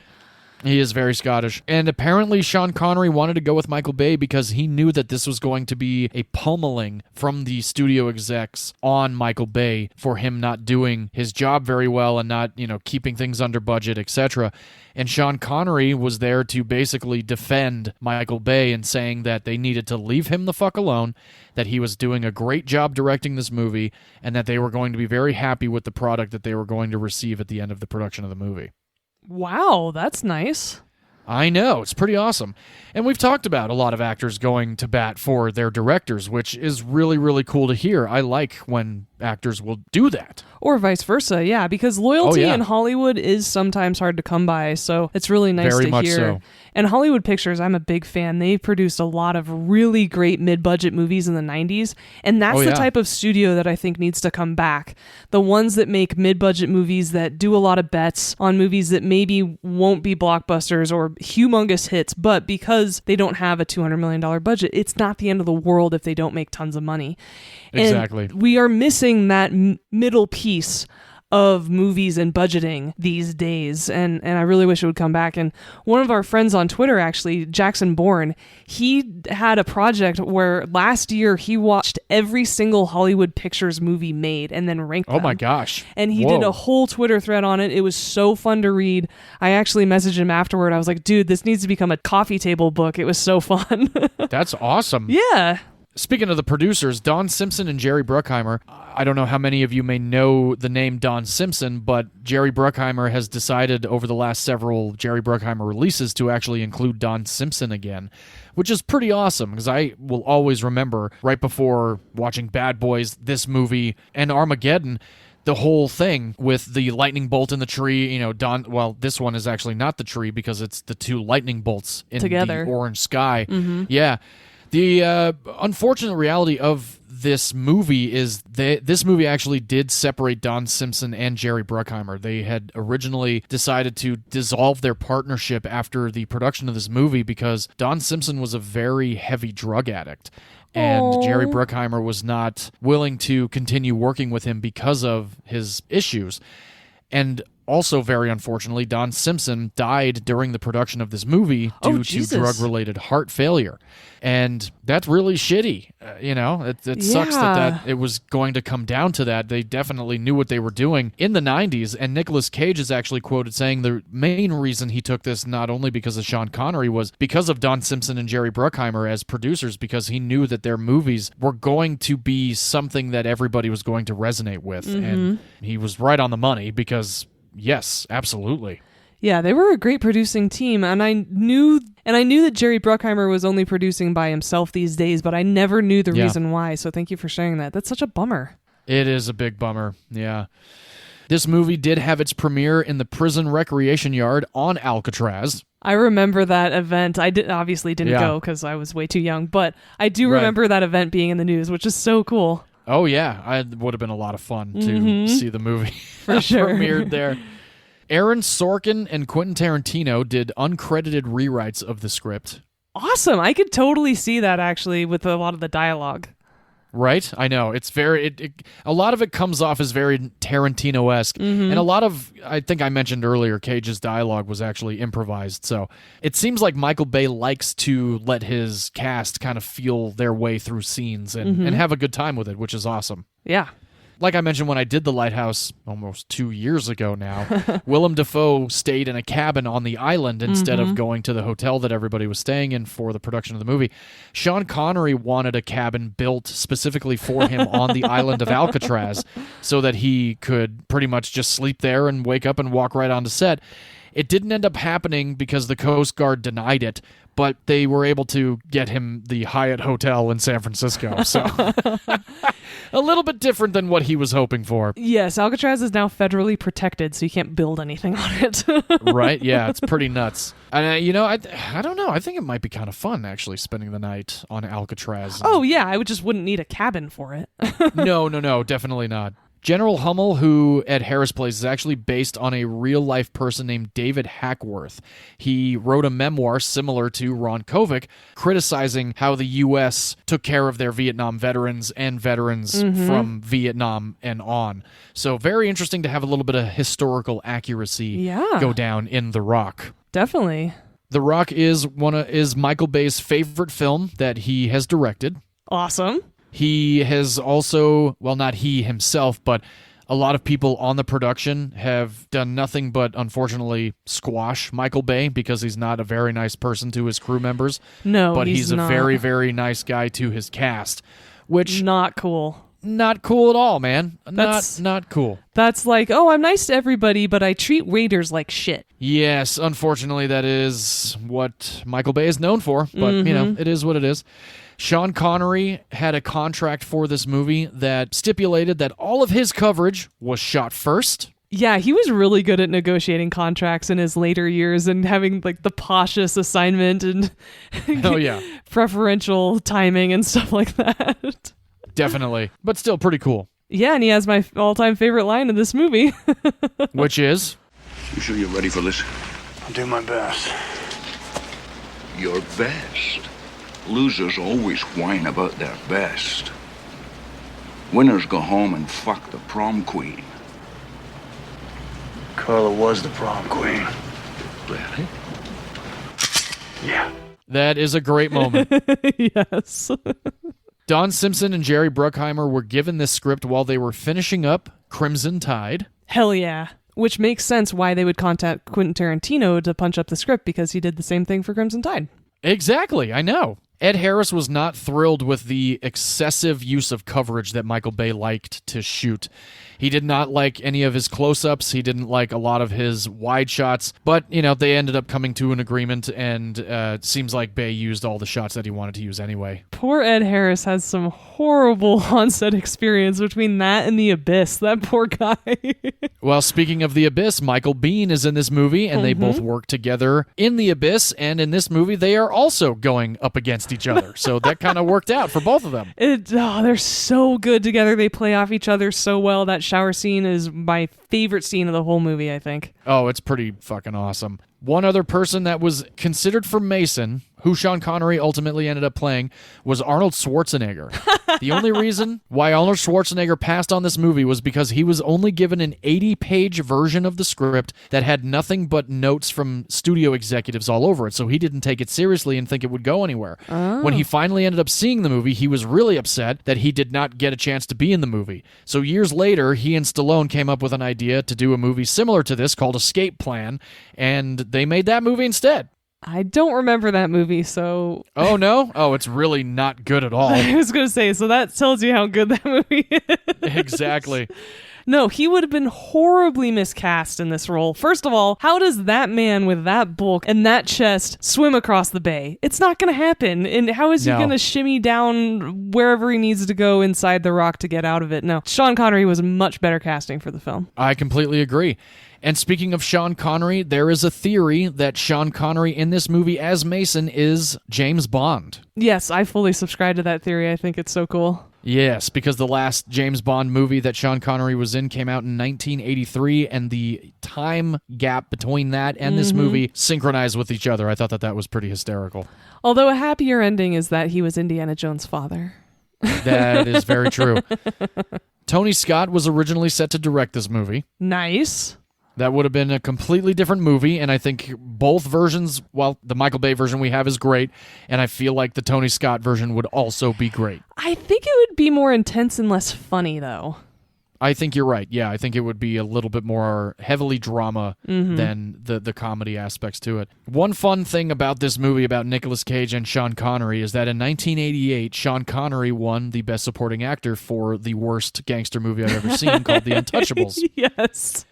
He is very Scottish. And apparently Sean Connery wanted to go with Michael Bay because he knew that this was going to be a pummeling from the studio execs on Michael Bay for him not doing his job very well and not, keeping things under budget, etc. And Sean Connery was there to basically defend Michael Bay and saying that they needed to leave him the fuck alone, that he was doing a great job directing this movie, and that they were going to be very happy with the product that they were going to receive at the end of the production of the movie. Wow, that's nice. I know, it's pretty awesome. And we've talked about a lot of actors going to bat for their directors, which is really, really cool to hear. I like when actors will do that. Or vice versa, yeah, because loyalty in Hollywood is sometimes hard to come by, so it's really nice Very to much hear. so. And Hollywood Pictures, I'm a big fan. They've produced a lot of really great mid-budget movies in the 90s, and that's the type of studio that I think needs to come back. The ones that make mid-budget movies that do a lot of bets on movies that maybe won't be blockbusters or humongous hits, but because they don't have a $200 million budget, it's not the end of the world if they don't make tons of money. Exactly. And we are missing that middle piece of movies and budgeting these days, and I really wish it would come back. And one of our friends on Twitter, actually, Jackson Bourne, he had a project where last year he watched every single Hollywood Pictures movie made and then ranked them. Oh my gosh. And he did a whole Twitter thread on it. It was so fun to read. I actually messaged him afterward. I was like, dude, this needs to become a coffee table book. It was so fun. That's awesome. Yeah. Speaking of the producers, Don Simpson and Jerry Bruckheimer, I don't know how many of you may know the name Don Simpson, but Jerry Bruckheimer has decided over the last several Jerry Bruckheimer releases to actually include Don Simpson again, which is pretty awesome because I will always remember right before watching Bad Boys, this movie, and Armageddon, the whole thing with the lightning bolt in the tree, this one is actually not the tree because it's the two lightning bolts in together. The orange sky. Mm-hmm. Yeah. The unfortunate reality of this movie is that this movie actually did separate Don Simpson and Jerry Bruckheimer. They had originally decided to dissolve their partnership after the production of this movie because Don Simpson was a very heavy drug addict. And Jerry Bruckheimer was not willing to continue working with him because of his issues. And also, very unfortunately, Don Simpson died during the production of this movie due to drug-related heart failure. And that's really shitty. It sucks that it was going to come down to that. They definitely knew what they were doing in the 90s. And Nicolas Cage is actually quoted saying the main reason he took this, not only because of Sean Connery, was because of Don Simpson and Jerry Bruckheimer as producers, because he knew that their movies were going to be something that everybody was going to resonate with. Mm-hmm. And he was right on the money because... yes, absolutely. Yeah, they were a great producing team, and I knew that Jerry Bruckheimer was only producing by himself these days, but I never knew the reason why, so thank you for sharing that. That's such a bummer. It is a big bummer, yeah. This movie did have its premiere in the prison recreation yard on Alcatraz. I remember that event. I obviously didn't Yeah. go because I was way too young, but I do remember that event being in the news, which is so cool. Oh, yeah. It would have been a lot of fun to see the movie For sure. premiered there. Aaron Sorkin and Quentin Tarantino did uncredited rewrites of the script. Awesome. I could totally see that actually with a lot of the dialogue. Right? I know. It's very... a lot of it comes off as very Tarantino-esque. And a lot of... I think I mentioned earlier, Cage's dialogue was actually improvised. So it seems like Michael Bay likes to let his cast kind of feel their way through scenes and have a good time with it, which is awesome. Yeah. Like I mentioned when I did The Lighthouse almost 2 years ago now, Willem Dafoe stayed in a cabin on the island instead of going to the hotel that everybody was staying in for the production of the movie. Sean Connery wanted a cabin built specifically for him on the island of Alcatraz so that he could pretty much just sleep there and wake up and walk right onto set. It didn't end up happening because the Coast Guard denied it, but they were able to get him the Hyatt Hotel in San Francisco. So a little bit different than what he was hoping for. Yes, Alcatraz is now federally protected, so you can't build anything on it. Right? Yeah, it's pretty nuts. And, I don't know. I think it might be kind of fun, actually, spending the night on Alcatraz. Oh, yeah, I just wouldn't need a cabin for it. No, definitely not. General Hummel, who Ed Harris plays, is actually based on a real-life person named David Hackworth. He wrote a memoir similar to Ron Kovic, criticizing how the U.S. took care of their Vietnam veterans and veterans from Vietnam and on. So very interesting to have a little bit of historical accuracy go down in The Rock. Definitely. The Rock is Michael Bay's favorite film that he has directed. Awesome. He has also, well, not he himself, but a lot of people on the production have done nothing but, unfortunately, squash Michael Bay because he's not a very nice person to his crew members. No, but he's not. a very, very nice guy to his cast, which... Not cool. Not cool at all, man. Not cool. That's like, oh, I'm nice to everybody, but I treat waiters like shit. Yes, unfortunately, that is what Michael Bay is known for, but, it is what it is. Sean Connery had a contract for this movie that stipulated that all of his coverage was shot first. Yeah, he was really good at negotiating contracts in his later years and having like the poshest assignment and Oh, yeah. preferential timing and stuff like that. Definitely. But still pretty cool. Yeah, and he has my all-time favorite line in this movie. Which is? You sure you're ready for this? I'll do my best. Your best. Losers always whine about their best. Winners go home and fuck the prom queen. Carla was the prom queen. Really? Yeah. That is a great moment. Yes. Don Simpson and Jerry Bruckheimer were given this script while they were finishing up Crimson Tide. Hell yeah. Which makes sense why they would contact Quentin Tarantino to punch up the script because he did the same thing for Crimson Tide. Exactly, I know. Ed Harris was not thrilled with the excessive use of coverage that Michael Bay liked to shoot. He did not like any of his close-ups. He didn't like a lot of his wide shots. But, they ended up coming to an agreement, and it seems like Bay used all the shots that he wanted to use anyway. Poor Ed Harris has some horrible on-set experience between that and The Abyss. That poor guy. Well, speaking of The Abyss, Michael Biehn is in this movie, and they both work together in The Abyss, and in this movie, they are also going up against each other. So that kind of worked out for both of them. They're so good together. They play off each other so well. That shower scene is my favorite scene of the whole movie, I think. Oh, it's pretty fucking awesome. One other person that was considered for Mason, who Sean Connery ultimately ended up playing, was Arnold Schwarzenegger. The only reason why Arnold Schwarzenegger passed on this movie was because he was only given an 80-page version of the script that had nothing but notes from studio executives all over it, so he didn't take it seriously and think it would go anywhere. When he finally ended up seeing the movie, he was really upset that he did not get a chance to be in the movie. So years later, he and Stallone came up with an idea to do a movie similar to this called Escape Plan, and they made that movie instead. I don't remember that movie, so... Oh, no? Oh, it's really not good at all. I was going to say, so that tells you how good that movie is. Exactly. No, he would have been horribly miscast in this role. First of all, how does that man with that bulk and that chest swim across the bay? It's not going to happen. And how is he going to shimmy down wherever he needs to go inside the rock to get out of it? No, Sean Connery was much better casting for the film. I completely agree. And speaking of Sean Connery, there is a theory that Sean Connery in this movie as Mason is James Bond. Yes, I fully subscribe to that theory. I think it's so cool. Yes, because the last James Bond movie that Sean Connery was in came out in 1983, and the time gap between that and this movie synchronized with each other. I thought that was pretty hysterical. Although a happier ending is that he was Indiana Jones' father. That is very true. Tony Scott was originally set to direct this movie. Nice. That would have been a completely different movie, and I think both versions, well, the Michael Bay version we have is great, and I feel like the Tony Scott version would also be great. I think it would be more intense and less funny, though. I think you're right. Yeah, I think it would be a little bit more heavily drama than the comedy aspects to it. One fun thing about this movie about Nicolas Cage and Sean Connery is that in 1988, Sean Connery won the Best Supporting Actor for the worst gangster movie I've ever seen called The Untouchables. Yes.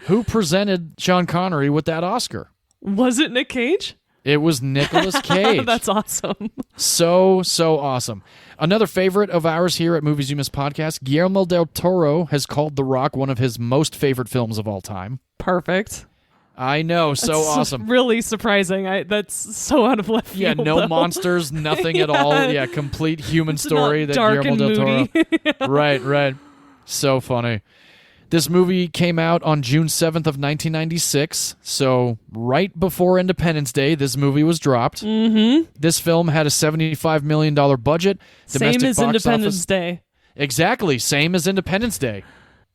Who presented Sean Connery with that Oscar? Was it Nick Cage? It was Nicolas Cage. That's awesome. So awesome. Another favorite of ours here at Movies You Miss Podcast, Guillermo del Toro has called The Rock one of his most favorite films of all time. Perfect. I know, so That's awesome. Really surprising. That's so out of left field. Yeah, no though. monsters, nothing at all. Yeah, complete human story that dark Guillermo del Toro. and Right. So funny. This movie came out on June 7th of 1996, so right before Independence Day, this movie was dropped. Mm-hmm. This film had a $75 million budget. Same as Independence office, Day. Exactly, same as Independence Day.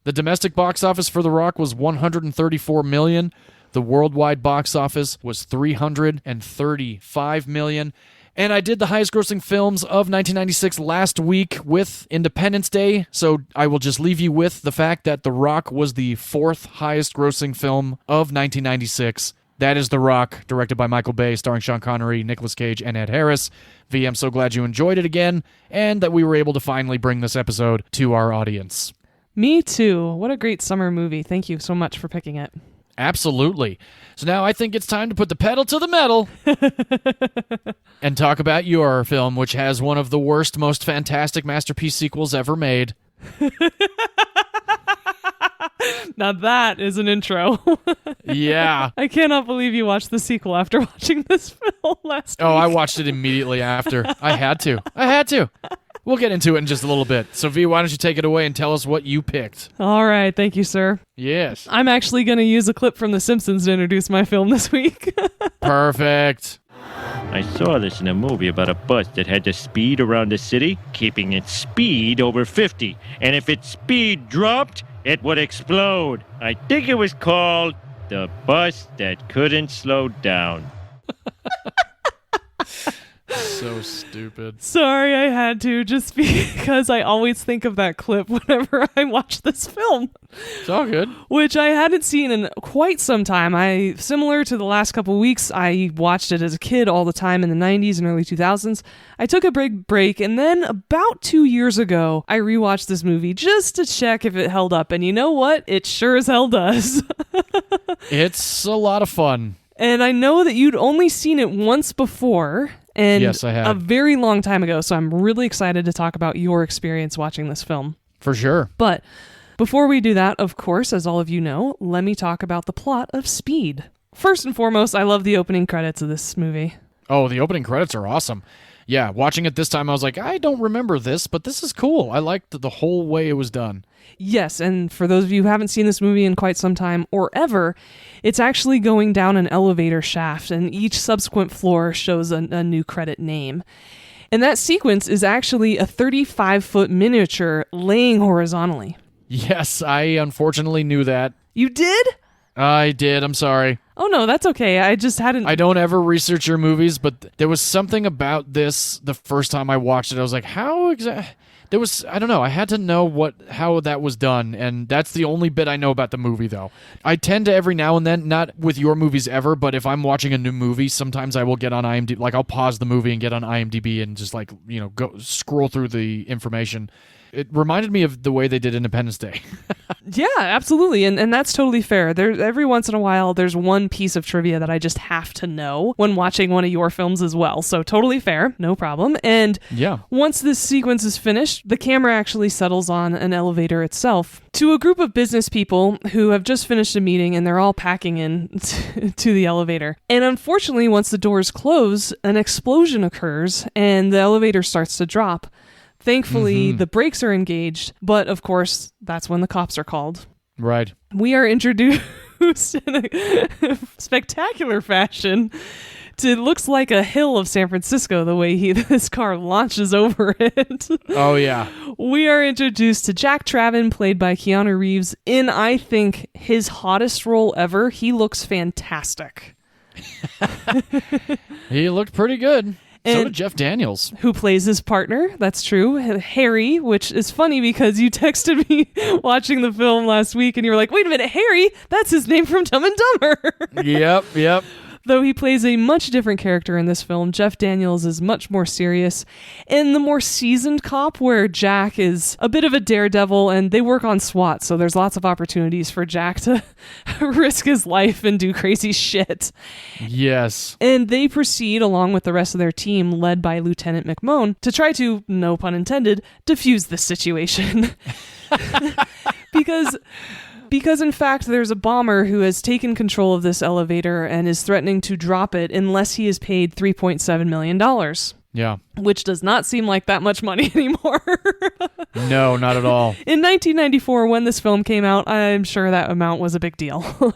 The domestic box office for The Rock was $134 million. The worldwide box office was $335 million. And I did the highest grossing films of 1996 last week with Independence Day, so I will just leave you with the fact that The Rock was the fourth highest grossing film of 1996. That is The Rock, directed by Michael Bay, starring Sean Connery, Nicolas Cage, and Ed Harris. V, I'm so glad you enjoyed it again, and that we were able to finally bring this episode to our audience. Me too. What a great summer movie. Thank you so much for picking it. Absolutely. So now I think it's time to put the pedal to the metal and talk about your film, which has one of the worst, most fantastic masterpiece sequels ever made. Now that is an intro. Yeah. I cannot believe you watched the sequel after watching this film last week. Oh, I watched it immediately after. I had to. We'll get into it in just a little bit. So, V, why don't you take it away and tell us what you picked? All right. Thank you, sir. Yes. I'm actually going to use a clip from The Simpsons to introduce my film this week. Perfect. I saw this in a movie about a bus that had to speed around the city, keeping its speed over 50. And if its speed dropped, it would explode. I think it was called The Bus That Couldn't Slow Down. So stupid. Sorry, I had to, just because I always think of that clip whenever I watch this film. It's all good. Which I hadn't seen in quite some time. Similar to the last couple weeks, I watched it as a kid all the time in the 90s and early 2000s. I took a big break, and then about 2 years ago, I rewatched this movie just to check if it held up. And you know what? It sure as hell does. It's a lot of fun. And I know that you'd only seen it once before. And yes, I had. A very long time ago, so I'm really excited to talk about your experience watching this film. For sure. But before we do that, of course, as all of you know, let me talk about the plot of Speed. First and foremost, I love the opening credits of this movie. Oh, the opening credits are awesome. Yeah, watching it this time, I was like, I don't remember this, but this is cool. I liked the whole way it was done. Yes, and for those of you who haven't seen this movie in quite some time or ever, it's actually going down an elevator shaft, and each subsequent floor shows a new credit name. And that sequence is actually a 35-foot miniature laying horizontally. Yes, I unfortunately knew that. You did? I did, I'm sorry. Oh no, that's okay. I just hadn't... I don't ever research your movies, but there was something about this the first time I watched it. I was like, how exactly... There was, I don't know, I had to know how that was done, and that's the only bit I know about the movie, though. I tend to every now and then, not with your movies ever, but if I'm watching a new movie, sometimes I will get on IMDb, like I'll pause the movie and get on IMDb and just like, go scroll through the information. It reminded me of the way they did Independence Day. Yeah, absolutely. And that's totally fair. Every once in a while, there's one piece of trivia that I just have to know when watching one of your films as well. So totally fair. No problem. And once this sequence is finished, the camera actually settles on an elevator itself to a group of business people who have just finished a meeting and they're all packing in to the elevator. And unfortunately, once the doors close, an explosion occurs and the elevator starts to drop. Thankfully, the brakes are engaged, but of course, that's when the cops are called. Right. We are introduced in a spectacular fashion to looks like a hill of San Francisco, the way this car launches over it. Oh, yeah. We are introduced to Jack Traven, played by Keanu Reeves, in, I think, his hottest role ever. He looks fantastic. He looked pretty good. So And did Jeff Daniels. Who plays his partner. That's true. Harry, which is funny because you texted me watching the film last week and you were like, wait a minute, Harry, that's his name from Dumb and Dumber. Yep. Though he plays a much different character in this film, Jeff Daniels is much more serious. And the more seasoned cop, where Jack is a bit of a daredevil and they work on SWAT, so there's lots of opportunities for Jack to risk his life and do crazy shit. Yes. And they proceed, along with the rest of their team, led by Lieutenant McMahon, to try to, no pun intended, defuse the situation. Because in fact, there's a bomber who has taken control of this elevator and is threatening to drop it unless he is paid $3.7 million. Yeah. Which does not seem like that much money anymore. No, not at all. In 1994, when this film came out, I'm sure that amount was a big deal.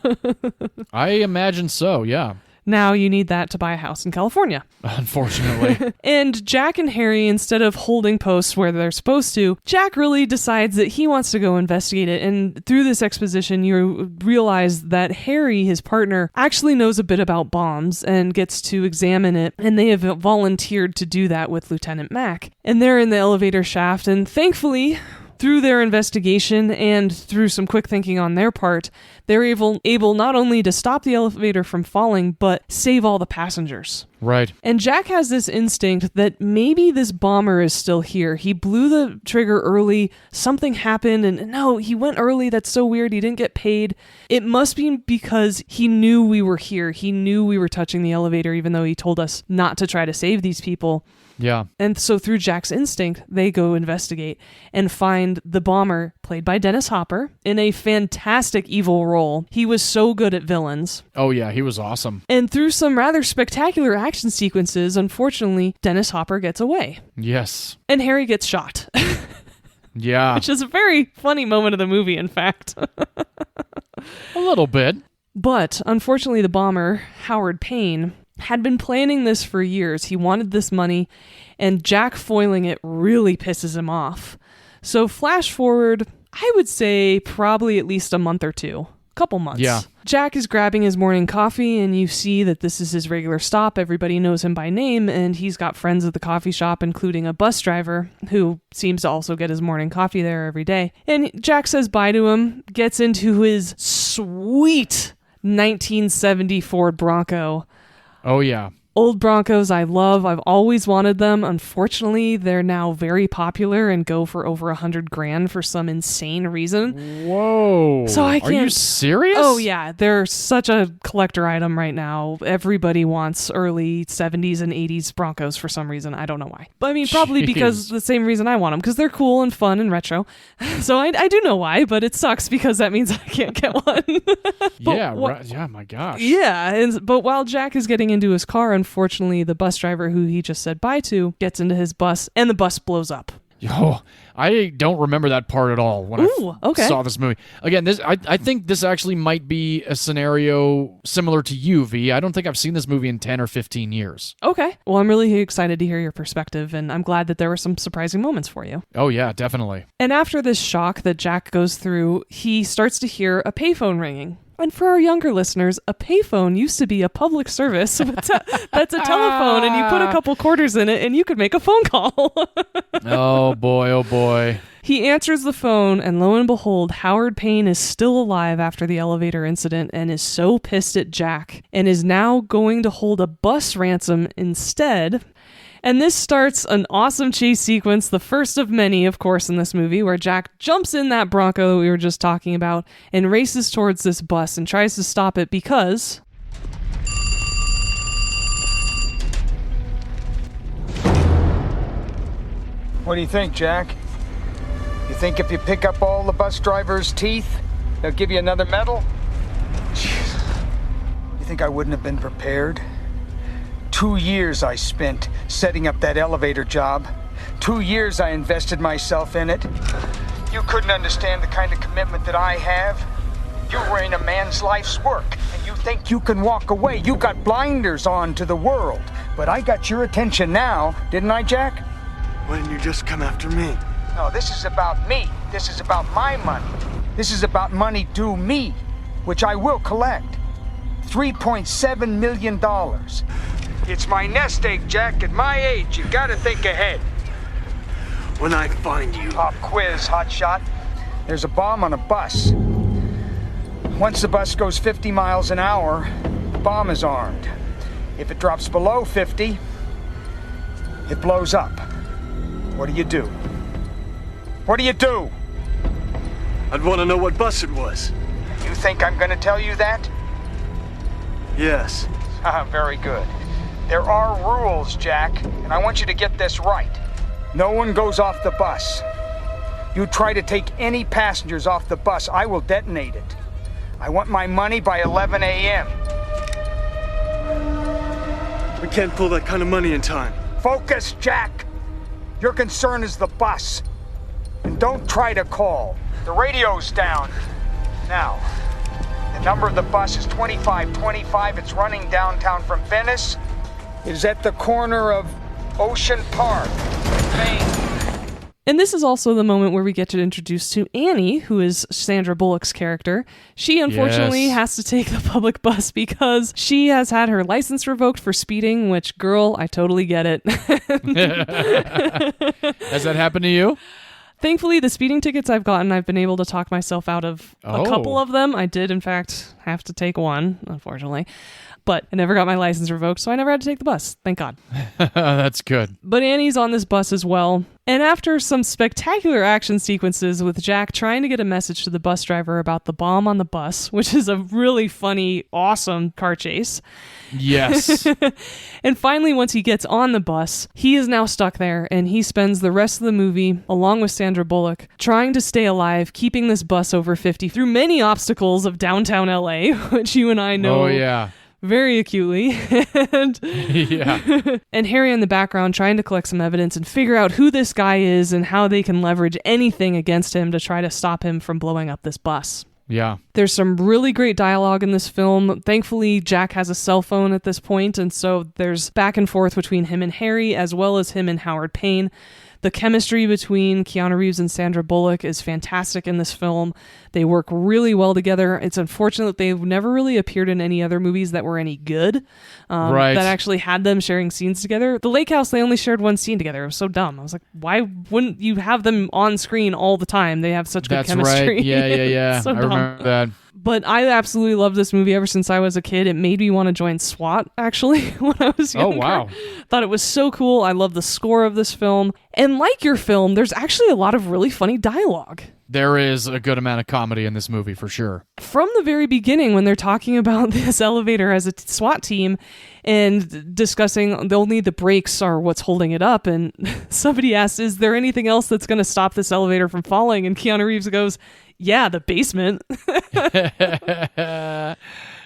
I imagine so, yeah. Now you need that to buy a house in California. Unfortunately. And Jack and Harry, instead of holding posts where they're supposed to, Jack really decides that he wants to go investigate it. And through this exposition, you realize that Harry, his partner, actually knows a bit about bombs and gets to examine it. And they have volunteered to do that with Lieutenant Mack. And they're in the elevator shaft. And thankfully, through their investigation and through some quick thinking on their part, they're able not only to stop the elevator from falling, but save all the passengers. Right. And Jack has this instinct that maybe this bomber is still here. He blew the trigger early, something happened, and no, he went early, that's so weird, he didn't get paid. It must be because he knew we were here. He knew we were touching the elevator, even though he told us not to try to save these people. Yeah. And so through Jack's instinct, they go investigate and find the bomber, played by Dennis Hopper, in a fantastic evil role. He was so good at villains. Oh, yeah, he was awesome. And through some rather spectacular action sequences, unfortunately, Dennis Hopper gets away. Yes. And Harry gets shot. Yeah. Which is a very funny moment of the movie, in fact. A little bit. But, unfortunately, the bomber, Howard Payne, had been planning this for years. He wanted this money, and Jack foiling it really pisses him off. So flash forward, I would say probably at least a month or two. Couple months. Yeah. Jack is grabbing his morning coffee, and you see that this is his regular stop. Everybody knows him by name, and he's got friends at the coffee shop, including a bus driver who seems to also get his morning coffee there every day. And Jack says bye to him, gets into his sweet 1970 Ford Bronco. Oh, yeah. Old Broncos I love. I've always wanted them. Unfortunately, they're now very popular and go for over $100,000 for some insane reason. Whoa. So I can't... Are you serious? Oh, yeah. They're such a collector item right now. Everybody wants early 70s and 80s Broncos for some reason. I don't know why. But I mean, probably because the same reason I want them, because they're cool and fun and retro. So I do know why, but it sucks because that means I can't get one. Yeah, right. Yeah, my gosh. Yeah, but while Jack is getting into his car, unfortunately, the bus driver who he just said bye to gets into his bus, and the bus blows up. Yo, I don't remember that part at all when I saw this movie. Again, I think this actually might be a scenario similar to you, V. I don't think I've seen this movie in 10 or 15 years. Okay. Well, I'm really excited to hear your perspective, and I'm glad that there were some surprising moments for you. Oh, yeah, definitely. And after this shock that Jack goes through, he starts to hear a payphone ringing. And for our younger listeners, a payphone used to be a public service. That's a telephone, and you put a couple quarters in it, and you could make a phone call. Oh, boy, oh, boy. He answers the phone, and lo and behold, Howard Payne is still alive after the elevator incident and is so pissed at Jack and is now going to hold a bus ransom instead. And this starts an awesome chase sequence, the first of many, of course, in this movie, where Jack jumps in that Bronco that we were just talking about and races towards this bus and tries to stop it because... What do you think, Jack? You think if you pick up all the bus drivers' teeth, they'll give you another medal? Jeez. You think I wouldn't have been prepared? 2 years I spent setting up that elevator job. 2 years I invested myself in it. You couldn't understand the kind of commitment that I have. You were in a man's life's work, and you think you can walk away. You got blinders on to the world. But I got your attention now, didn't I, Jack? Why didn't you just come after me? No, this is about me. This is about my money. This is about money due me, which I will collect. $3.7 million. It's my nest egg, Jack. At my age, you gotta think ahead. When I find you... Pop quiz, hotshot. There's a bomb on a bus. Once the bus goes 50 miles an hour, the bomb is armed. If it drops below 50, it blows up. What do you do? What do you do? I'd want to know what bus it was. You think I'm gonna tell you that? Yes. Very good. There are rules, Jack, and I want you to get this right. No one goes off the bus. You try to take any passengers off the bus, I will detonate it. I want my money by 11 a.m. We can't pull that kind of money in time. Focus, Jack. Your concern is the bus. And don't try to call. The radio's down. Now, the number of the bus is 2525. It's running downtown from Venice. It is at the corner of Ocean Park, Maine. And this is also the moment where we get to introduce to Annie, who is Sandra Bullock's character. She unfortunately has to take the public bus because she has had her license revoked for speeding, which, girl, I totally get it. Has that happened to you? Thankfully, the speeding tickets I've gotten, I've been able to talk myself out of a couple of them. I did, in fact, have to take one, unfortunately. But I never got my license revoked, so I never had to take the bus. Thank God. That's good. But Annie's on this bus as well. And after some spectacular action sequences with Jack trying to get a message to the bus driver about the bomb on the bus, which is a really funny, awesome car chase. Yes. And finally, once he gets on the bus, he is now stuck there, and he spends the rest of the movie, along with Sandra Bullock, trying to stay alive, keeping this bus over 50 through many obstacles of downtown LA, which you and I know. Oh, yeah. Very acutely. And, yeah. And Harry in the background trying to collect some evidence and figure out who this guy is and how they can leverage anything against him to try to stop him from blowing up this bus. Yeah. There's some really great dialogue in this film. Thankfully, Jack has a cell phone at this point, and so there's back and forth between him and Harry, as well as him and Howard Payne. The chemistry between Keanu Reeves and Sandra Bullock is fantastic in this film. They work really well together. It's unfortunate that they've never really appeared in any other movies that were any good, right. that actually had them sharing scenes together. The Lake House, they only shared one scene together. It was so dumb. I was like, why wouldn't you have them on screen all the time? They have such good chemistry. Right. Yeah. So I remember that. But I absolutely love this movie ever since I was a kid. It made me want to join SWAT, actually, when I was younger. Oh, wow. Thought it was so cool. I love the score of this film. And like your film, there's actually a lot of really funny dialogue. There is a good amount of comedy in this movie, for sure. From the very beginning, when they're talking about this elevator as a SWAT team and discussing only the brakes are what's holding it up, and somebody asks, is there anything else that's going to stop this elevator from falling? And Keanu Reeves goes, yeah, the basement.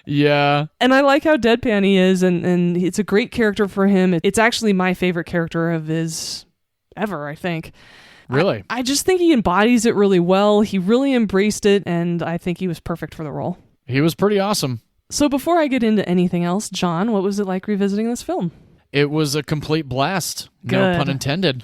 Yeah. And I like how deadpan he is, and it's a great character for him. It's actually my favorite character of his ever, I think. Really? I just think he embodies it really well. He really embraced it, and I think he was perfect for the role. He was pretty awesome. So before I get into anything else, John, what was it like revisiting this film? It was a complete blast. Good. No pun intended.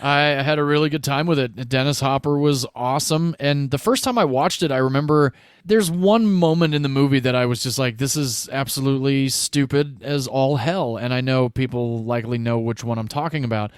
I had a really good time with it. Dennis Hopper was awesome. And the first time I watched it, I remember there's one moment in the movie that I was just like, this is absolutely stupid as all hell. And I know people likely know which one I'm talking about.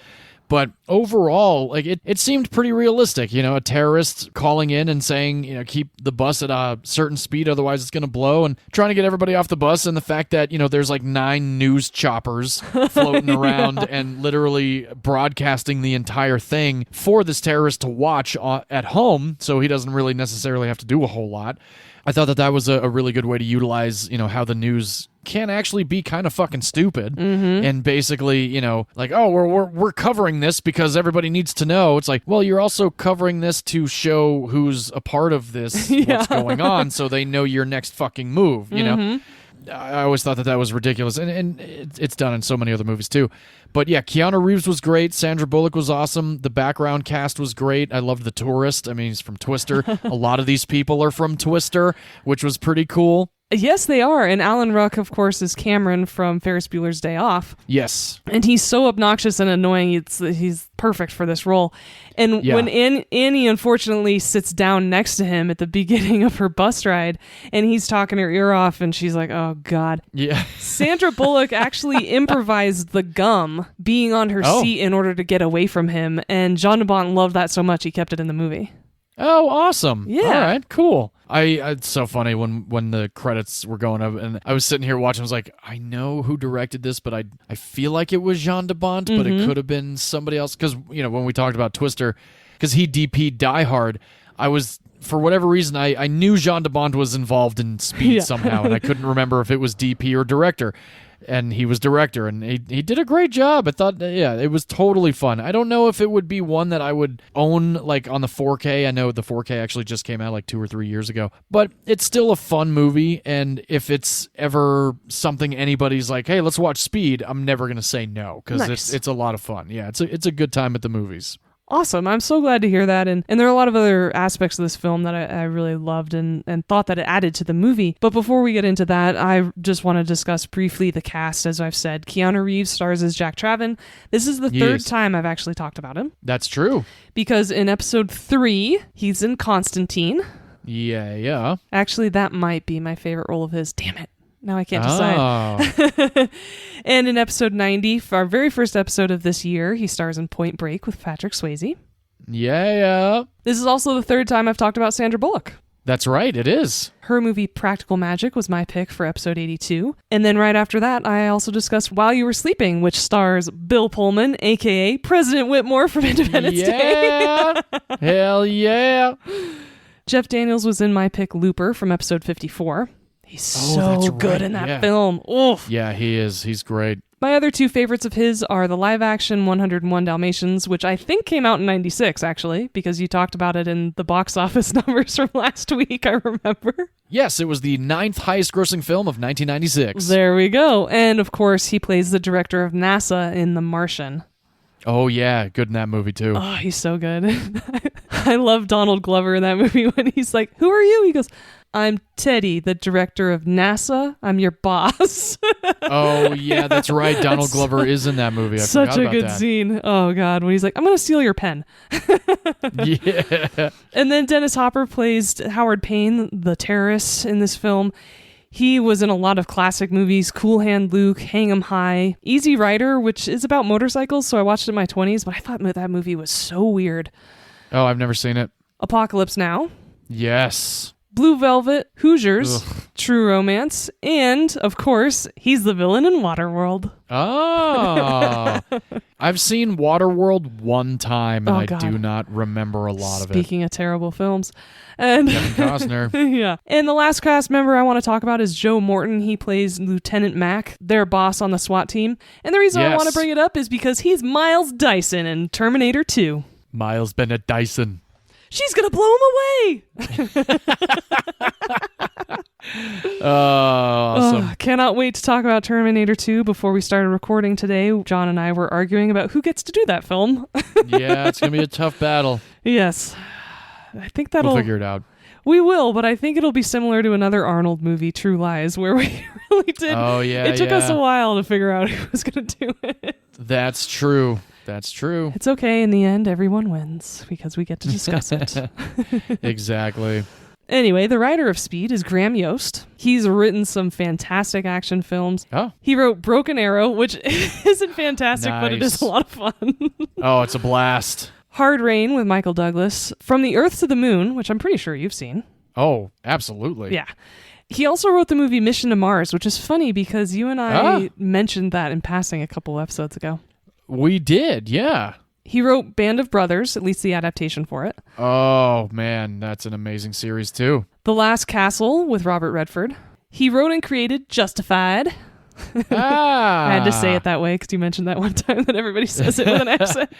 But overall, like it seemed pretty realistic. You know, a terrorist calling in and saying, you know, keep the bus at a certain speed, otherwise it's going to blow, and trying to get everybody off the bus. And the fact that, you know, there's like 9 news choppers floating around and literally broadcasting the entire thing for this terrorist to watch at home, so he doesn't really necessarily have to do a whole lot. I thought that was a really good way to utilize, you know, how the news can actually be kind of fucking stupid, and basically, you know, like, oh, we're covering this because everybody needs to know. It's like, well, you're also covering this to show who's a part of this, what's going on, so they know your next fucking move, you know? I always thought that was ridiculous, and it's done in so many other movies too. But yeah, Keanu Reeves was great. Sandra Bullock was awesome. The background cast was great. I loved the tourist. I mean, he's from Twister. A lot of these people are from Twister, which was pretty cool. Yes, they are. And Alan Ruck, of course, is Cameron from Ferris Bueller's Day Off. Yes. And he's so obnoxious and annoying. He's perfect for this role. And when Annie unfortunately sits down next to him at the beginning of her bus ride, and he's talking her ear off, and she's like, oh, God. Yeah. Sandra Bullock actually improvised the gum being on her seat in order to get away from him. And Jean de Bont loved that so much, he kept it in the movie. Oh, awesome. Yeah. All right, cool. It's so funny when the credits were going up, and I was sitting here watching, I was like, I know who directed this, but I feel like it was Jean de Bont, but it could have been somebody else. Because, you know, when we talked about Twister, because he DP'd Die Hard, I was, for whatever reason, I knew Jean de Bont was involved in Speed somehow, and I couldn't remember if it was DP or director. And he was director, and he did a great job. I thought, it was totally fun. I don't know if it would be one that I would own, like, on the 4K. I know the 4K actually just came out, like, 2 or 3 years ago. But it's still a fun movie, and if it's ever something anybody's like, hey, let's watch Speed, I'm never going to say no, because it's a lot of fun. Yeah, it's a good time at the movies. Awesome. I'm so glad to hear that. And there are a lot of other aspects of this film that I really loved and thought that it added to the movie. But before we get into that, I just want to discuss briefly the cast. As I've said, Keanu Reeves stars as Jack Traven. This is the third time I've actually talked about him. That's true. Because in episode 3, he's in Constantine. Yeah. Actually, that might be my favorite role of his. Damn it. Now I can't decide. And in episode 90, for our very first episode of this year, he stars in Point Break with Patrick Swayze. Yeah. This is also the third time I've talked about Sandra Bullock. That's right, it is. Her movie Practical Magic was my pick for episode 82. And then right after that, I also discussed While You Were Sleeping, which stars Bill Pullman, a.k.a. President Whitmore from Independence Day. Hell yeah. Jeff Daniels was in my pick Looper from episode 54. He's so good in that film. Oof. Yeah, he is. He's great. My other 2 favorites of his are the live-action 101 Dalmatians, which I think came out in 96, actually, because you talked about it in the box office numbers from last week, I remember. Yes, it was the 9th highest-grossing film of 1996. There we go. And, of course, he plays the director of NASA in The Martian. Oh, yeah. Good in that movie, too. Oh, he's so good. I love Donald Glover in that movie when he's like, who are you? He goes, I'm Teddy, the director of NASA. I'm your boss. Oh, yeah, that's right. Donald Glover is in that movie. I Such forgot a about good that. scene. Oh, God. When he's like, I'm going to steal your pen. Yeah. And then Dennis Hopper plays Howard Payne, the terrorist in this film. He was in a lot of classic movies, Cool Hand Luke, Hang 'em High, Easy Rider, which is about motorcycles, so I watched it in my 20s, but I thought that movie was so weird. Oh, I've never seen it. Apocalypse Now. Yes. Blue Velvet, Hoosiers, Ugh. True Romance, and, of course, he's the villain in Waterworld. Oh. I've seen Waterworld one time, and I do not remember a lot of it. Speaking of terrible films. And Kevin Costner. Yeah. And the last cast member I want to talk about is Joe Morton. He plays Lieutenant Mack, their boss on the SWAT team. And the reason I want to bring it up is because he's Miles Dyson in Terminator 2. Miles Bennett Dyson. She's going to blow him away. Awesome. Cannot wait to talk about Terminator 2. Before we started recording today, John and I were arguing about who gets to do that film. Yeah, it's going to be a tough battle. Yes. I think that'll... We'll figure it out. We will, but I think it'll be similar to another Arnold movie, True Lies, where we really did... Oh, yeah, It took us a while to figure out who was going to do it. That's true. That's true. It's okay. In the end, everyone wins because we get to discuss it. Exactly. Anyway, the writer of Speed is Graham Yost. He's written some fantastic action films. Oh. He wrote Broken Arrow, which isn't fantastic, but it is a lot of fun. Oh, it's a blast. Hard Rain with Michael Douglas. From the Earth to the Moon, which I'm pretty sure you've seen. Oh, absolutely. Yeah. He also wrote the movie Mission to Mars, which is funny because you and I mentioned that in passing a couple episodes ago. We did, yeah. He wrote Band of Brothers, at least the adaptation for it. Oh, man, that's an amazing series, too. The Last Castle with Robert Redford. He wrote and created Justified. I had to say it that way because you mentioned that one time that everybody says it with an accent.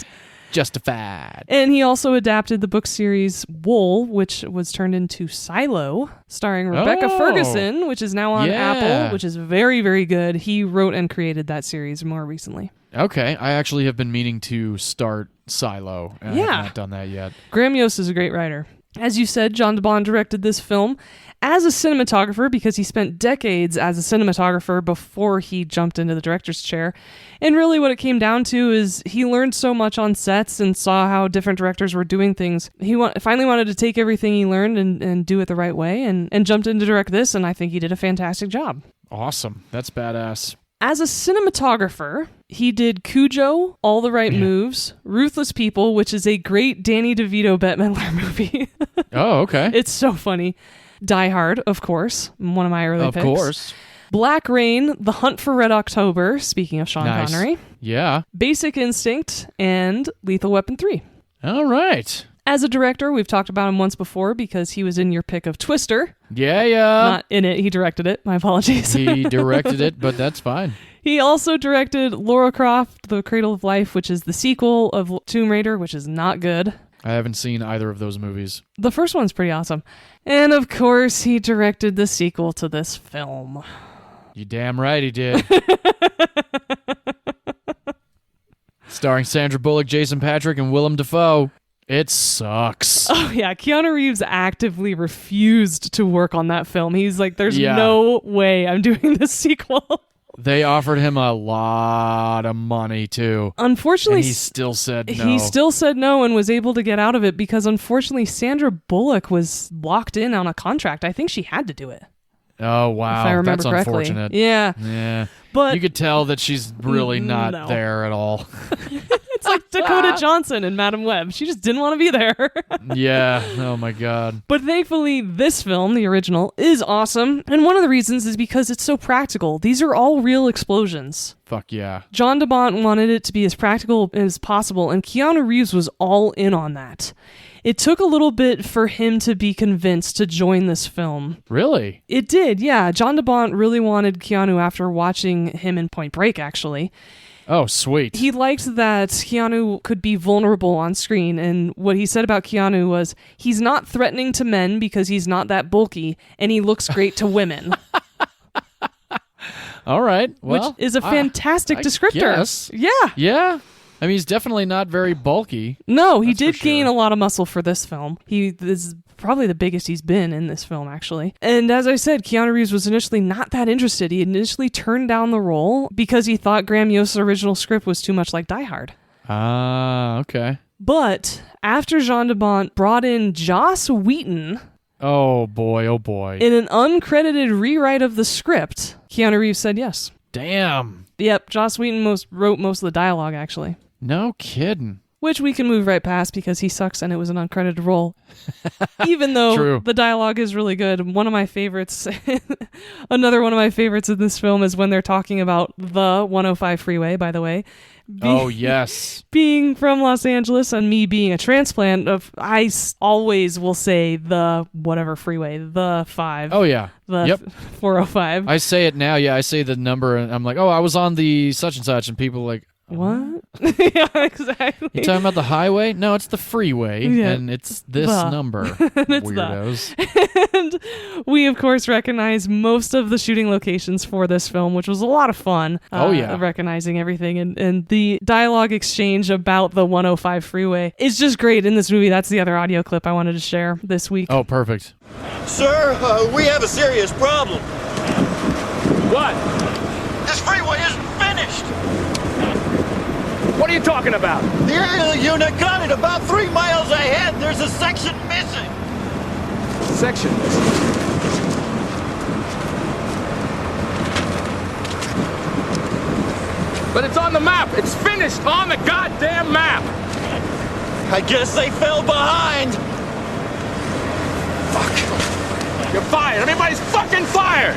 Justified. And he also adapted the book series Wool, which was turned into Silo, starring Rebecca Ferguson, which is now on Apple, which is very, very good. He wrote and created that series more recently. Okay, I actually have been meaning to start Silo. I have not done that yet. Graham Yost is a great writer. As you said, John DeBon directed this film as a cinematographer because he spent decades as a cinematographer before he jumped into the director's chair. And really what it came down to is he learned so much on sets and saw how different directors were doing things. He finally wanted to take everything he learned and do it the right way and jumped in to direct this, and I think he did a fantastic job. Awesome. That's badass. As a cinematographer, he did Cujo, All the Right Moves, Ruthless People, which is a great Danny DeVito Bette Midler movie. Oh, okay. It's so funny. Die Hard, of course, one of my early picks. Of course. Black Rain, The Hunt for Red October, speaking of Sean Connery. Yeah. Basic Instinct, and Lethal Weapon 3. All right. As a director, we've talked about him once before because he was in your pick of Twister. Yeah. Not in it, he directed it. My apologies. He directed it, but that's fine. He also directed Lara Croft, The Cradle of Life, which is the sequel of Tomb Raider, which is not good. I haven't seen either of those movies. The first one's pretty awesome. And of course, he directed the sequel to this film. You damn right he did. Starring Sandra Bullock, Jason Patrick, and Willem Dafoe. It sucks. Oh, yeah. Keanu Reeves actively refused to work on that film. He's like, there's no way I'm doing this sequel. They offered him a lot of money, too. Unfortunately, and he still said no. He still said no and was able to get out of it because, unfortunately, Sandra Bullock was locked in on a contract. I think she had to do it. Oh, wow. If I remember That's correctly. Unfortunate. Yeah. But you could tell that she's really not there at all. It's like Dakota Johnson and Madam Web. She just didn't want to be there. Yeah. Oh, my God. But thankfully, this film, the original, is awesome. And one of the reasons is because it's so practical. These are all real explosions. Fuck yeah. John DeBont wanted it to be as practical as possible, and Keanu Reeves was all in on that. It took a little bit for him to be convinced to join this film. Really? It did, yeah. John DeBont really wanted Keanu after watching him in Point Break, actually. Oh, sweet. He liked that Keanu could be vulnerable on screen, and what he said about Keanu was, he's not threatening to men because he's not that bulky, and he looks great to women. All right. Well, which is a fantastic descriptor. Guess. Yeah. Yeah. I mean, he's definitely not very bulky. No, he did gain a lot of muscle for this film. He is probably the biggest he's been in this film, actually. And as I said, Keanu Reeves was initially not that interested. He initially turned down the role because he thought Graham Yost's original script was too much like Die Hard. Ah, okay. But after Jean DeBont brought in Joss Whedon... Oh, boy. In an uncredited rewrite of the script, Keanu Reeves said yes. Damn. Yep, Joss Whedon wrote most of the dialogue, actually. No kidding. Which we can move right past because he sucks and it was an uncredited role. Even though the dialogue is really good. One of my favorites, another one of my favorites in this film is when they're talking about the 105 freeway, by the way. Oh, yes. Being from Los Angeles and me being a transplant, I always will say the whatever freeway, the 5. Oh, yeah. The 405. I say it now, yeah. I say the number and I'm like, oh, I was on the such and such, and people are like, what? Yeah, exactly. You talking about the highway? No, it's the freeway, and it's this number, weirdos. And we, of course, recognize most of the shooting locations for this film, which was a lot of fun. Recognizing everything. And the dialogue exchange about the 105 freeway is just great in this movie. That's the other audio clip I wanted to share this week. Oh, perfect. Sir, we have a serious problem. What? This freeway isn't finished. What are you talking about? The aerial unit got it about 3 miles ahead. There's a section missing. Section missing? But it's on the map. It's finished on the goddamn map. I guess they fell behind. Fuck. You're fired. Everybody's fucking fired.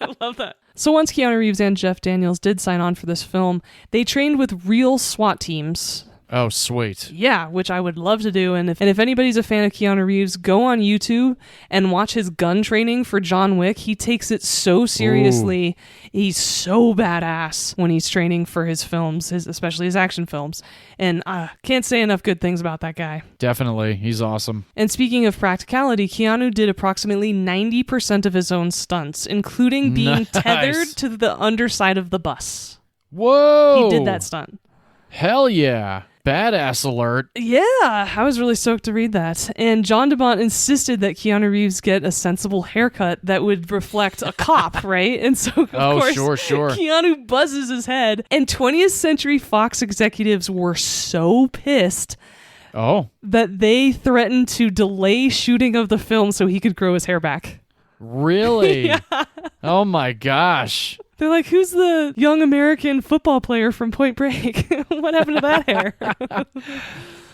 I love that. So once Keanu Reeves and Jeff Daniels did sign on for this film, they trained with real SWAT teams. Oh, sweet. Yeah, which I would love to do. And if anybody's a fan of Keanu Reeves, go on YouTube and watch his gun training for John Wick. He takes it so seriously. Ooh. He's so badass when he's training for his films, especially his action films. And I can't say enough good things about that guy. Definitely. He's awesome. And speaking of practicality, Keanu did approximately 90% of his own sunts, including being tethered to the underside of the bus. Whoa! He did that stunt. Hell yeah. Badass alert. Yeah, I was really stoked to read that. And John DeBont insisted that Keanu Reeves get a sensible haircut that would reflect a cop, right? And so, of course, sure. Keanu buzzes his head. And 20th Century Fox executives were so pissed that they threatened to delay shooting of the film so he could grow his hair back. Really? Yeah. Oh my gosh. They're like, who's the young American football player from Point Break? What happened to that hair?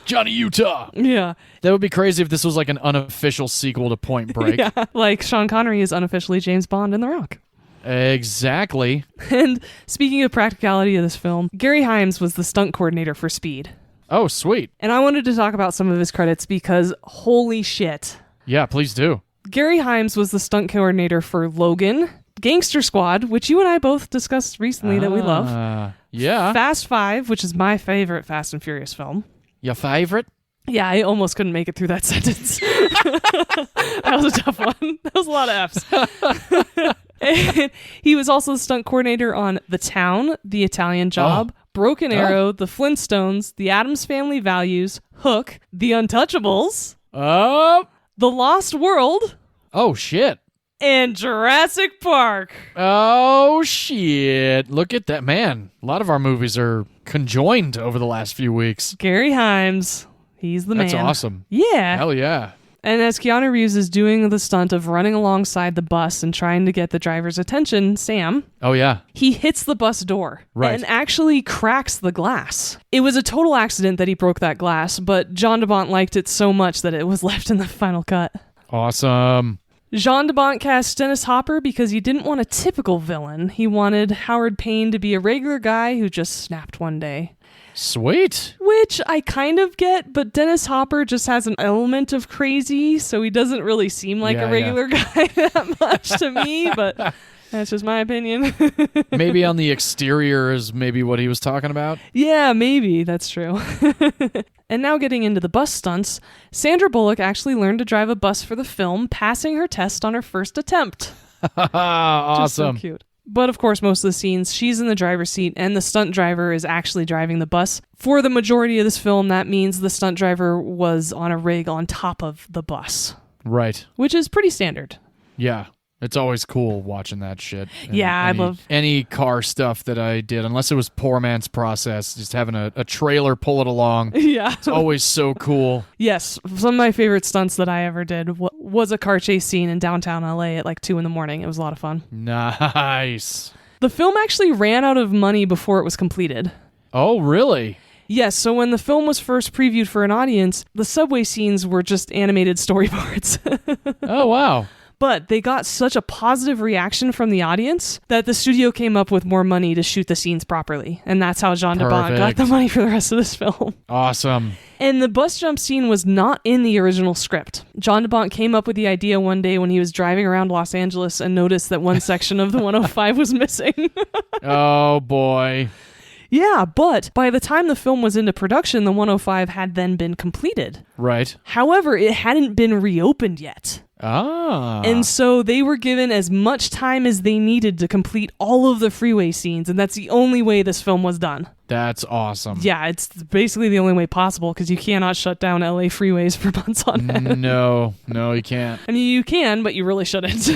Johnny Utah. Yeah. That would be crazy if this was like an unofficial sequel to Point Break. Yeah. Like Sean Connery is unofficially James Bond in The Rock. Exactly. And speaking of practicality of this film, Gary Himes was the stunt coordinator for Speed. Oh, sweet. And I wanted to talk about some of his credits because holy shit. Yeah, please do. Gary Himes was the stunt coordinator for Logan, Gangster Squad, which you and I both discussed recently that we love. Yeah. Fast 5, which is my favorite Fast and Furious film. Your favorite? Yeah, I almost couldn't make it through that sentence. That was a tough one. That was a lot of F's. And he was also the stunt coordinator on The Town, The Italian Job, Broken Arrow, The Flintstones, The Addams Family Values, Hook, The Untouchables, The Lost World. Oh, shit. And Jurassic Park. Oh, shit. Look at that. Man, a lot of our movies are conjoined over the last few weeks. Gary Himes. He's the man. That's awesome. Yeah. Hell yeah. And as Keanu Reeves is doing the stunt of running alongside the bus and trying to get the driver's attention, Sam. Oh, yeah. He hits the bus door. Right. And actually cracks the glass. It was a total accident that he broke that glass, but John DeBont liked it so much that it was left in the final cut. Awesome. Jean DeBont cast Dennis Hopper because he didn't want a typical villain. He wanted Howard Payne to be a regular guy who just snapped one day. Sweet. Which I kind of get, but Dennis Hopper just has an element of crazy, so he doesn't really seem like a regular guy that much to me, but that's just my opinion. Maybe on the exterior is maybe what he was talking about? Yeah, maybe. That's true. And now getting into the bus stunts, Sandra Bullock actually learned to drive a bus for the film, passing her test on her first attempt. Awesome. Just so cute. But of course, most of the scenes, she's in the driver's seat and the stunt driver is actually driving the bus. For the majority of this film, that means the stunt driver was on a rig on top of the bus. Right. Which is pretty standard. Yeah. It's always cool watching that shit. Yeah, I love any car stuff that I did, unless it was poor man's process, just having a trailer pull it along. Yeah. It's always so cool. Yes. Some of my favorite stunts that I ever did was a car chase scene in downtown LA at like 2 a.m. It was a lot of fun. Nice. The film actually ran out of money before it was completed. Oh, really? Yes, so when the film was first previewed for an audience, the subway scenes were just animated storyboards. Oh, wow. But they got such a positive reaction from the audience that the studio came up with more money to shoot the scenes properly. And that's how Jean DeBont got the money for the rest of this film. Awesome. And the bus jump scene was not in the original script. Jean DeBont came up with the idea one day when he was driving around Los Angeles and noticed that one section of the 105 was missing. Oh, boy. Yeah, but by the time the film was into production, the 105 had then been completed. Right. However, it hadn't been reopened yet. Ah. And so they were given as much time as they needed to complete all of the freeway scenes, and that's the only way this film was done. That's awesome. Yeah, it's basically the only way possible because you cannot shut down LA freeways for months on end. No, you can't. I mean, you can, but you really shouldn't.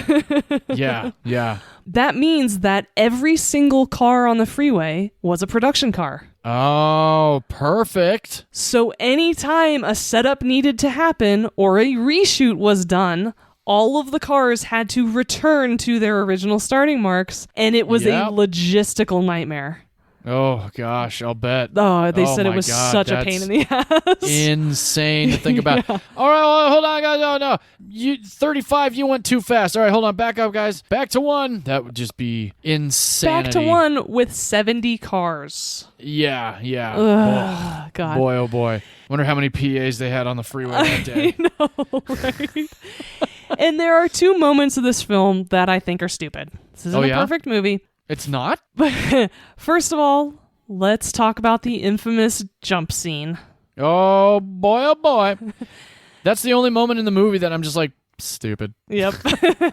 Yeah. That means that every single car on the freeway was a production car. Oh, perfect. So anytime a setup needed to happen or a reshoot was done, all of the cars had to return to their original starting marks, and it was a logistical nightmare. Oh, gosh, I'll bet. Oh, they said it my was God, such a pain in the ass. Insane to think about. All right, hold on, guys. No. You 35, you went too fast. All right, hold on. Back up, guys. Back to 1. That would just be insanity. Back to 1 with 70 cars. Yeah. Ugh, God. Boy, oh boy. Wonder how many PAs they had on the freeway that day. I know, right? And there are 2 moments of this film that I think are stupid. This isn't a perfect movie. It's not? But first of all, let's talk about the infamous jump scene. Oh boy. That's the only moment in the movie that I'm just like, stupid. Yep.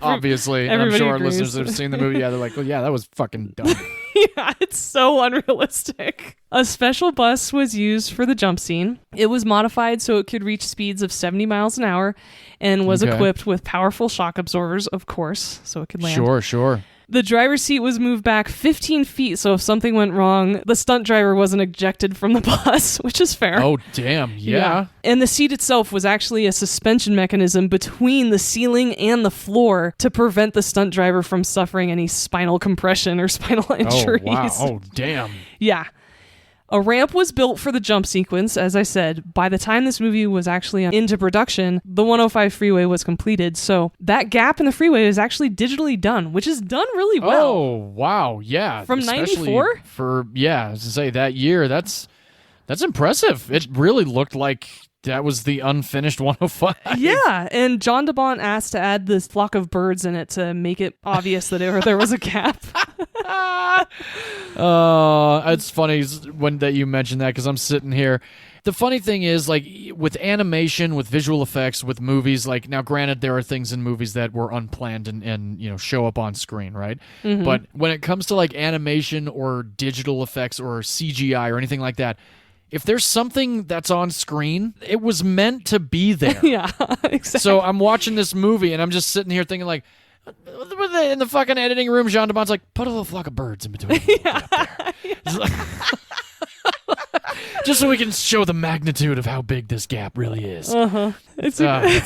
Obviously. And I'm sure our agrees. listeners that have seen the movie, they're like, well, yeah, that was fucking dumb. Yeah, it's so unrealistic. A special bus was used for the jump scene. It was modified so it could reach speeds of 70 miles an hour and was equipped with powerful shock absorbers, of course, so it could land. Sure. The driver's seat was moved back 15 feet, so if something went wrong, the stunt driver wasn't ejected from the bus, which is fair. Oh, damn. Yeah. And the seat itself was actually a suspension mechanism between the ceiling and the floor to prevent the stunt driver from suffering any spinal compression or spinal injuries. Oh, wow. Oh, damn. Yeah. A ramp was built for the jump sequence, as I said. By the time this movie was actually into production, the 105 freeway was completed. So that gap in the freeway is actually digitally done, which is done really well. Oh, wow. Yeah. From 94? I was to say that year, that's impressive. It really looked like that was the unfinished 105. Yeah, and John DeBont asked to add this flock of birds in it to make it obvious that there was a gap. It's funny that you mentioned that because I'm sitting here. The funny thing is, like, with animation, with visual effects, with movies, like, now granted, there are things in movies that were unplanned and show up on screen, right? Mm-hmm. But when it comes to, like, animation or digital effects or CGI or anything like that, if there's something that's on screen, it was meant to be there. Yeah, exactly. So I'm watching this movie, and I'm just sitting here thinking, like, in the fucking editing room, Jean DeBont's like, put a little flock of birds in between. Just so we can show the magnitude of how big this gap really is. Uh-huh. It's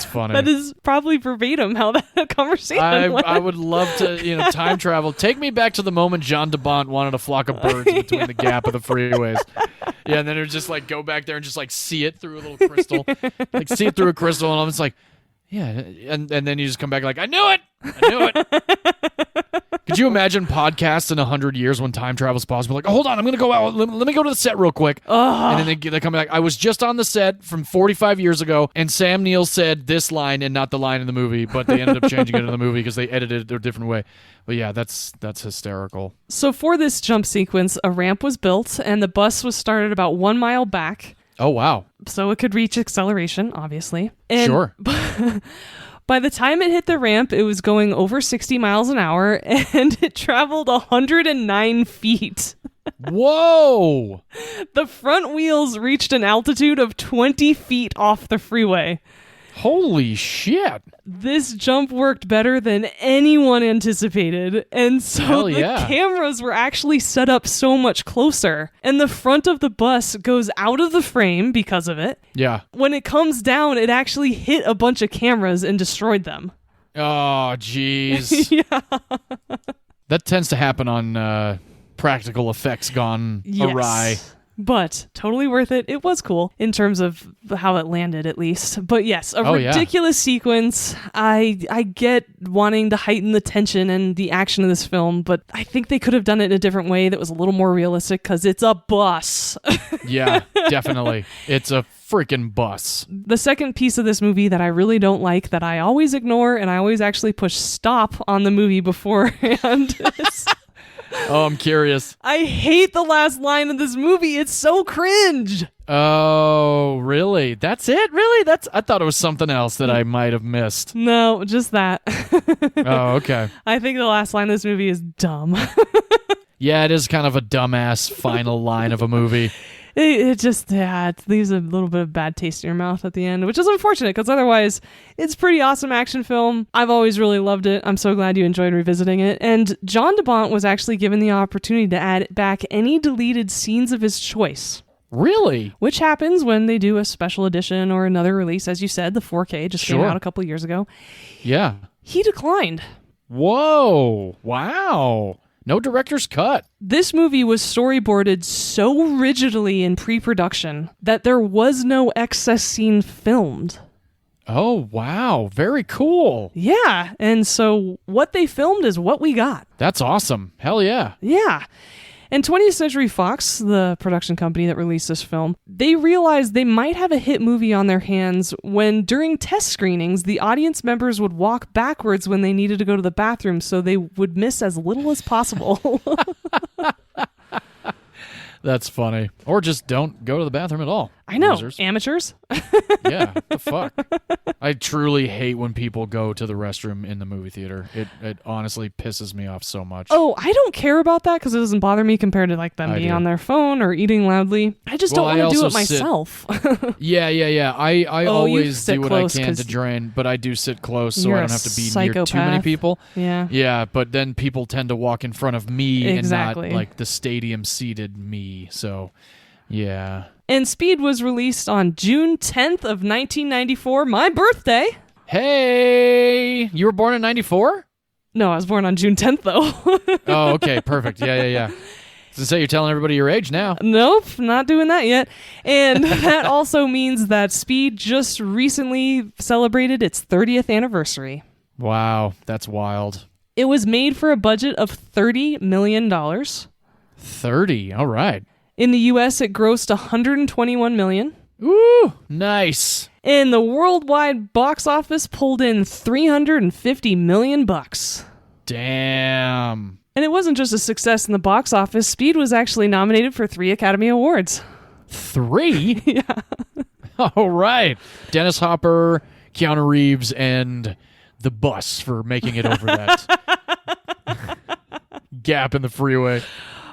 funny. That is probably verbatim how that conversation went. I would love to, time travel. Take me back to the moment Jean DeBont wanted a flock of birds between the gap of the freeways. Yeah, and then it would just, like, go back there and just, like, see it through a little crystal. Like, see it through a crystal, and I'm just like, yeah. And then you just come back like, I knew it! Could you imagine podcasts in 100 years when time travel is possible? Like, hold on, I'm going to go out. Let me go to the set real quick. And then they come back. I was just on the set from 45 years ago, and Sam Neill said this line and not the line in the movie, but they ended up changing it in the movie because they edited it a different way. But yeah, that's hysterical. So for this jump sequence, a ramp was built, and the bus was started about 1 mile back. Oh, wow. So it could reach acceleration, obviously. And sure. By the time it hit the ramp, it was going over 60 miles an hour, and it traveled 109 feet. Whoa! The front wheels reached an altitude of 20 feet off the freeway. Holy shit. This jump worked better than anyone anticipated, and so the cameras were actually set up so much closer, and the front of the bus goes out of the frame because of it. Yeah. When it comes down, it actually hit a bunch of cameras and destroyed them. Oh, jeez. Yeah. That tends to happen on practical effects gone awry. But totally worth it. It was cool in terms of how it landed, at least. But yes, a ridiculous sequence. I get wanting to heighten the tension and the action of this film, but I think they could have done it in a different way that was a little more realistic because it's a bus. Yeah, definitely. It's a freaking bus. The second piece of this movie that I really don't like, that I always ignore, and I always actually push stop on the movie beforehand is... Oh, I'm curious. I hate the last line of this movie. It's so cringe. Oh, really? That's it? Really? I thought it was something else that I might have missed. No, just that. Oh, okay. I think the last line of this movie is dumb. Yeah, it is kind of a dumbass final line of a movie. It just it leaves a little bit of bad taste in your mouth at the end, which is unfortunate because otherwise it's a pretty awesome action film. I've always really loved it. I'm so glad you enjoyed revisiting it. And John DeBont was actually given the opportunity to add back any deleted scenes of his choice. Really? Which happens when they do a special edition or another release. As you said, the 4K just came out a couple years ago. Yeah. He declined. Whoa. Wow. No director's cut. This movie was storyboarded so rigidly in pre-production that there was no excess scene filmed. Oh, wow. Very cool. Yeah, and so what they filmed is what we got. That's awesome. Hell yeah. Yeah. And 20th Century Fox, the production company that released this film, they realized they might have a hit movie on their hands when, during test screenings, the audience members would walk backwards when they needed to go to the bathroom so they would miss as little as possible. That's funny. Or just don't go to the bathroom at all. I know. Losers. Amateurs. Yeah, what the fuck? I truly hate when people go to the restroom in the movie theater. It honestly pisses me off so much. Oh, I don't care about that because it doesn't bother me compared to like them being on their phone or eating loudly. I just don't want to do it myself. Yeah. I always do what I can to 'cause drain, but I do sit close so you're I a don't have to be near too many psychopath. people. Yeah. Yeah, but then people tend to walk in front of me Exactly. and not like the stadium seated me. So, yeah. And Speed was released on June 10th of 1994, my birthday. Hey, you were born in 94? No, I was born on June 10th, though. Oh, okay, perfect. Yeah. So say you're telling everybody your age now. Nope, not doing that yet. And that also means that Speed just recently celebrated its 30th anniversary. Wow, that's wild. It was made for a budget of $30 million. 30, all right. In the U.S., it grossed $121 million. Ooh, nice. And the worldwide box office pulled in $350 million. Damn. And it wasn't just a success in the box office. Speed was actually nominated for 3 Academy Awards. 3? Yeah. All right. Dennis Hopper, Keanu Reeves, and the bus for making it over that gap in the freeway.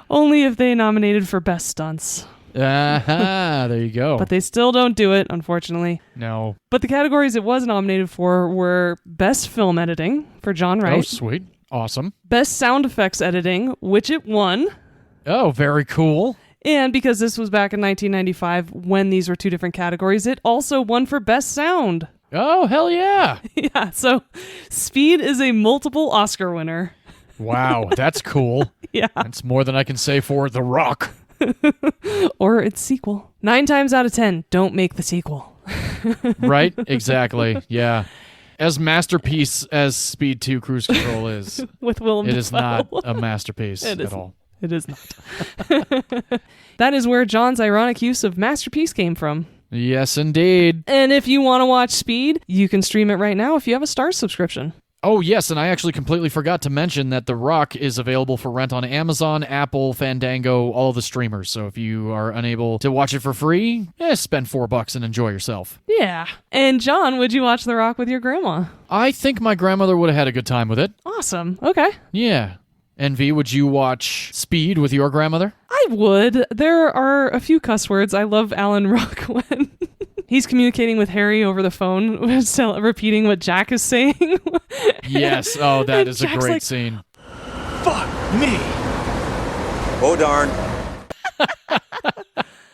Only if they nominated for Best Stunts. There you go. But they still don't do it, unfortunately. No. But the categories it was nominated for were Best Film Editing for John Wright. Oh, sweet. Awesome. Best Sound Effects Editing, which it won. Oh, very cool. And because this was back in 1995 when these were 2 different categories, it also won for Best Sound. Oh, hell yeah. Yeah, so Speed is a multiple Oscar winner. Wow, that's cool. Yeah. That's more than I can say for The Rock. Or its sequel. 9 times out of 10, don't make the sequel. Right? Exactly. Yeah. As masterpiece as Speed 2 Cruise Control is, With Willem it is Dafoe. not a masterpiece at all. It is not. That is where John's ironic use of masterpiece came from. Yes, indeed. And if you want to watch Speed, you can stream it right now if you have a Starz subscription. Oh, yes, and I actually completely forgot to mention that The Rock is available for rent on Amazon, Apple, Fandango, all of the streamers. So if you are unable to watch it for free, spend $4 and enjoy yourself. Yeah. And John, would you watch The Rock with your grandma? I think my grandmother would have had a good time with it. Awesome. Okay. Yeah. And V, would you watch Speed with your grandmother? I would. There are a few cuss words. I love Alan Ruck when he's communicating with Harry over the phone, repeating what Jack is saying. Yes. Oh, that is a Jack's great like, scene. Fuck me. Oh, darn.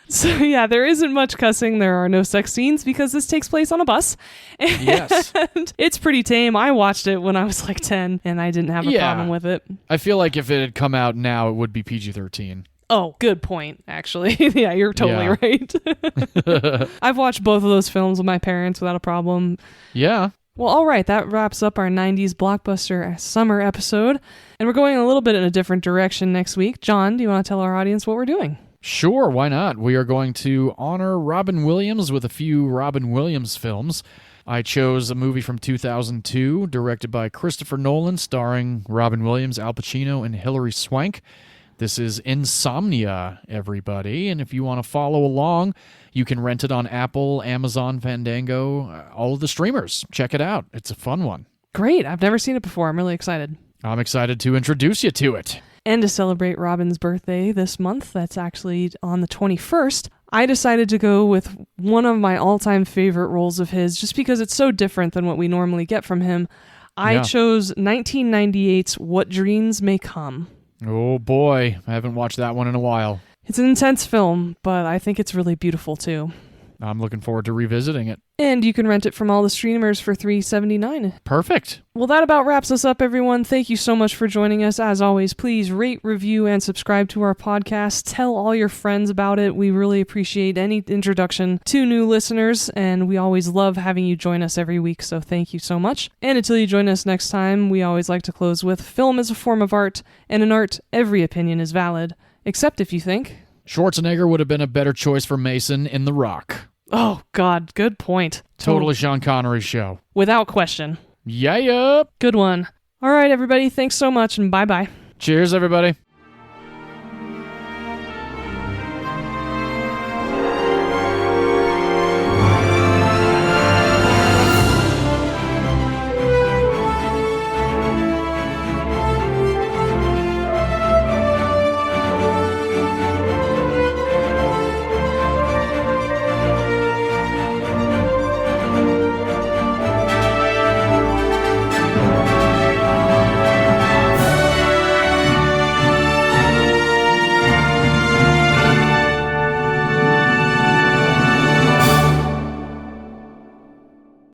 So yeah, there isn't much cussing. There are no sex scenes because this takes place on a bus. And Yes. it's pretty tame. I watched it when I was like 10 and I didn't have a problem with it. I feel like if it had come out now, it would be PG-13. Oh, good point, actually. Yeah, you're totally right. I've watched both of those films with my parents without a problem. Yeah. Well, all right, that wraps up our 90s blockbuster summer episode. And we're going a little bit in a different direction next week. John, do you want to tell our audience what we're doing? Sure, why not? We are going to honor Robin Williams with a few Robin Williams films. I chose a movie from 2002, directed by Christopher Nolan, starring Robin Williams, Al Pacino, and Hilary Swank. This is Insomnia, everybody, and if you want to follow along, you can rent it on Apple, Amazon, Fandango, all of the streamers. Check it out. It's a fun one. Great. I've never seen it before. I'm really excited. I'm excited to introduce you to it. And to celebrate Robin's birthday this month, that's actually on the 21st, I decided to go with one of my all-time favorite roles of his, just because it's so different than what we normally get from him. I chose 1998's What Dreams May Come. Oh boy, I haven't watched that one in a while. It's an intense film, but I think it's really beautiful too. I'm looking forward to revisiting it. And you can rent it from all the streamers for $3.79. Perfect. Well, that about wraps us up, everyone. Thank you so much for joining us. As always, please rate, review, and subscribe to our podcast. Tell all your friends about it. We really appreciate any introduction to new listeners, and we always love having you join us every week, so thank you so much. And until you join us next time, we always like to close with, film is a form of art, and in art, every opinion is valid, except if you think Schwarzenegger would have been a better choice for Mason in The Rock. Oh, God, good point. Totally Sean Connery's show. Without question. Yeah. Good one. All right, everybody, thanks so much, and bye-bye. Cheers, everybody.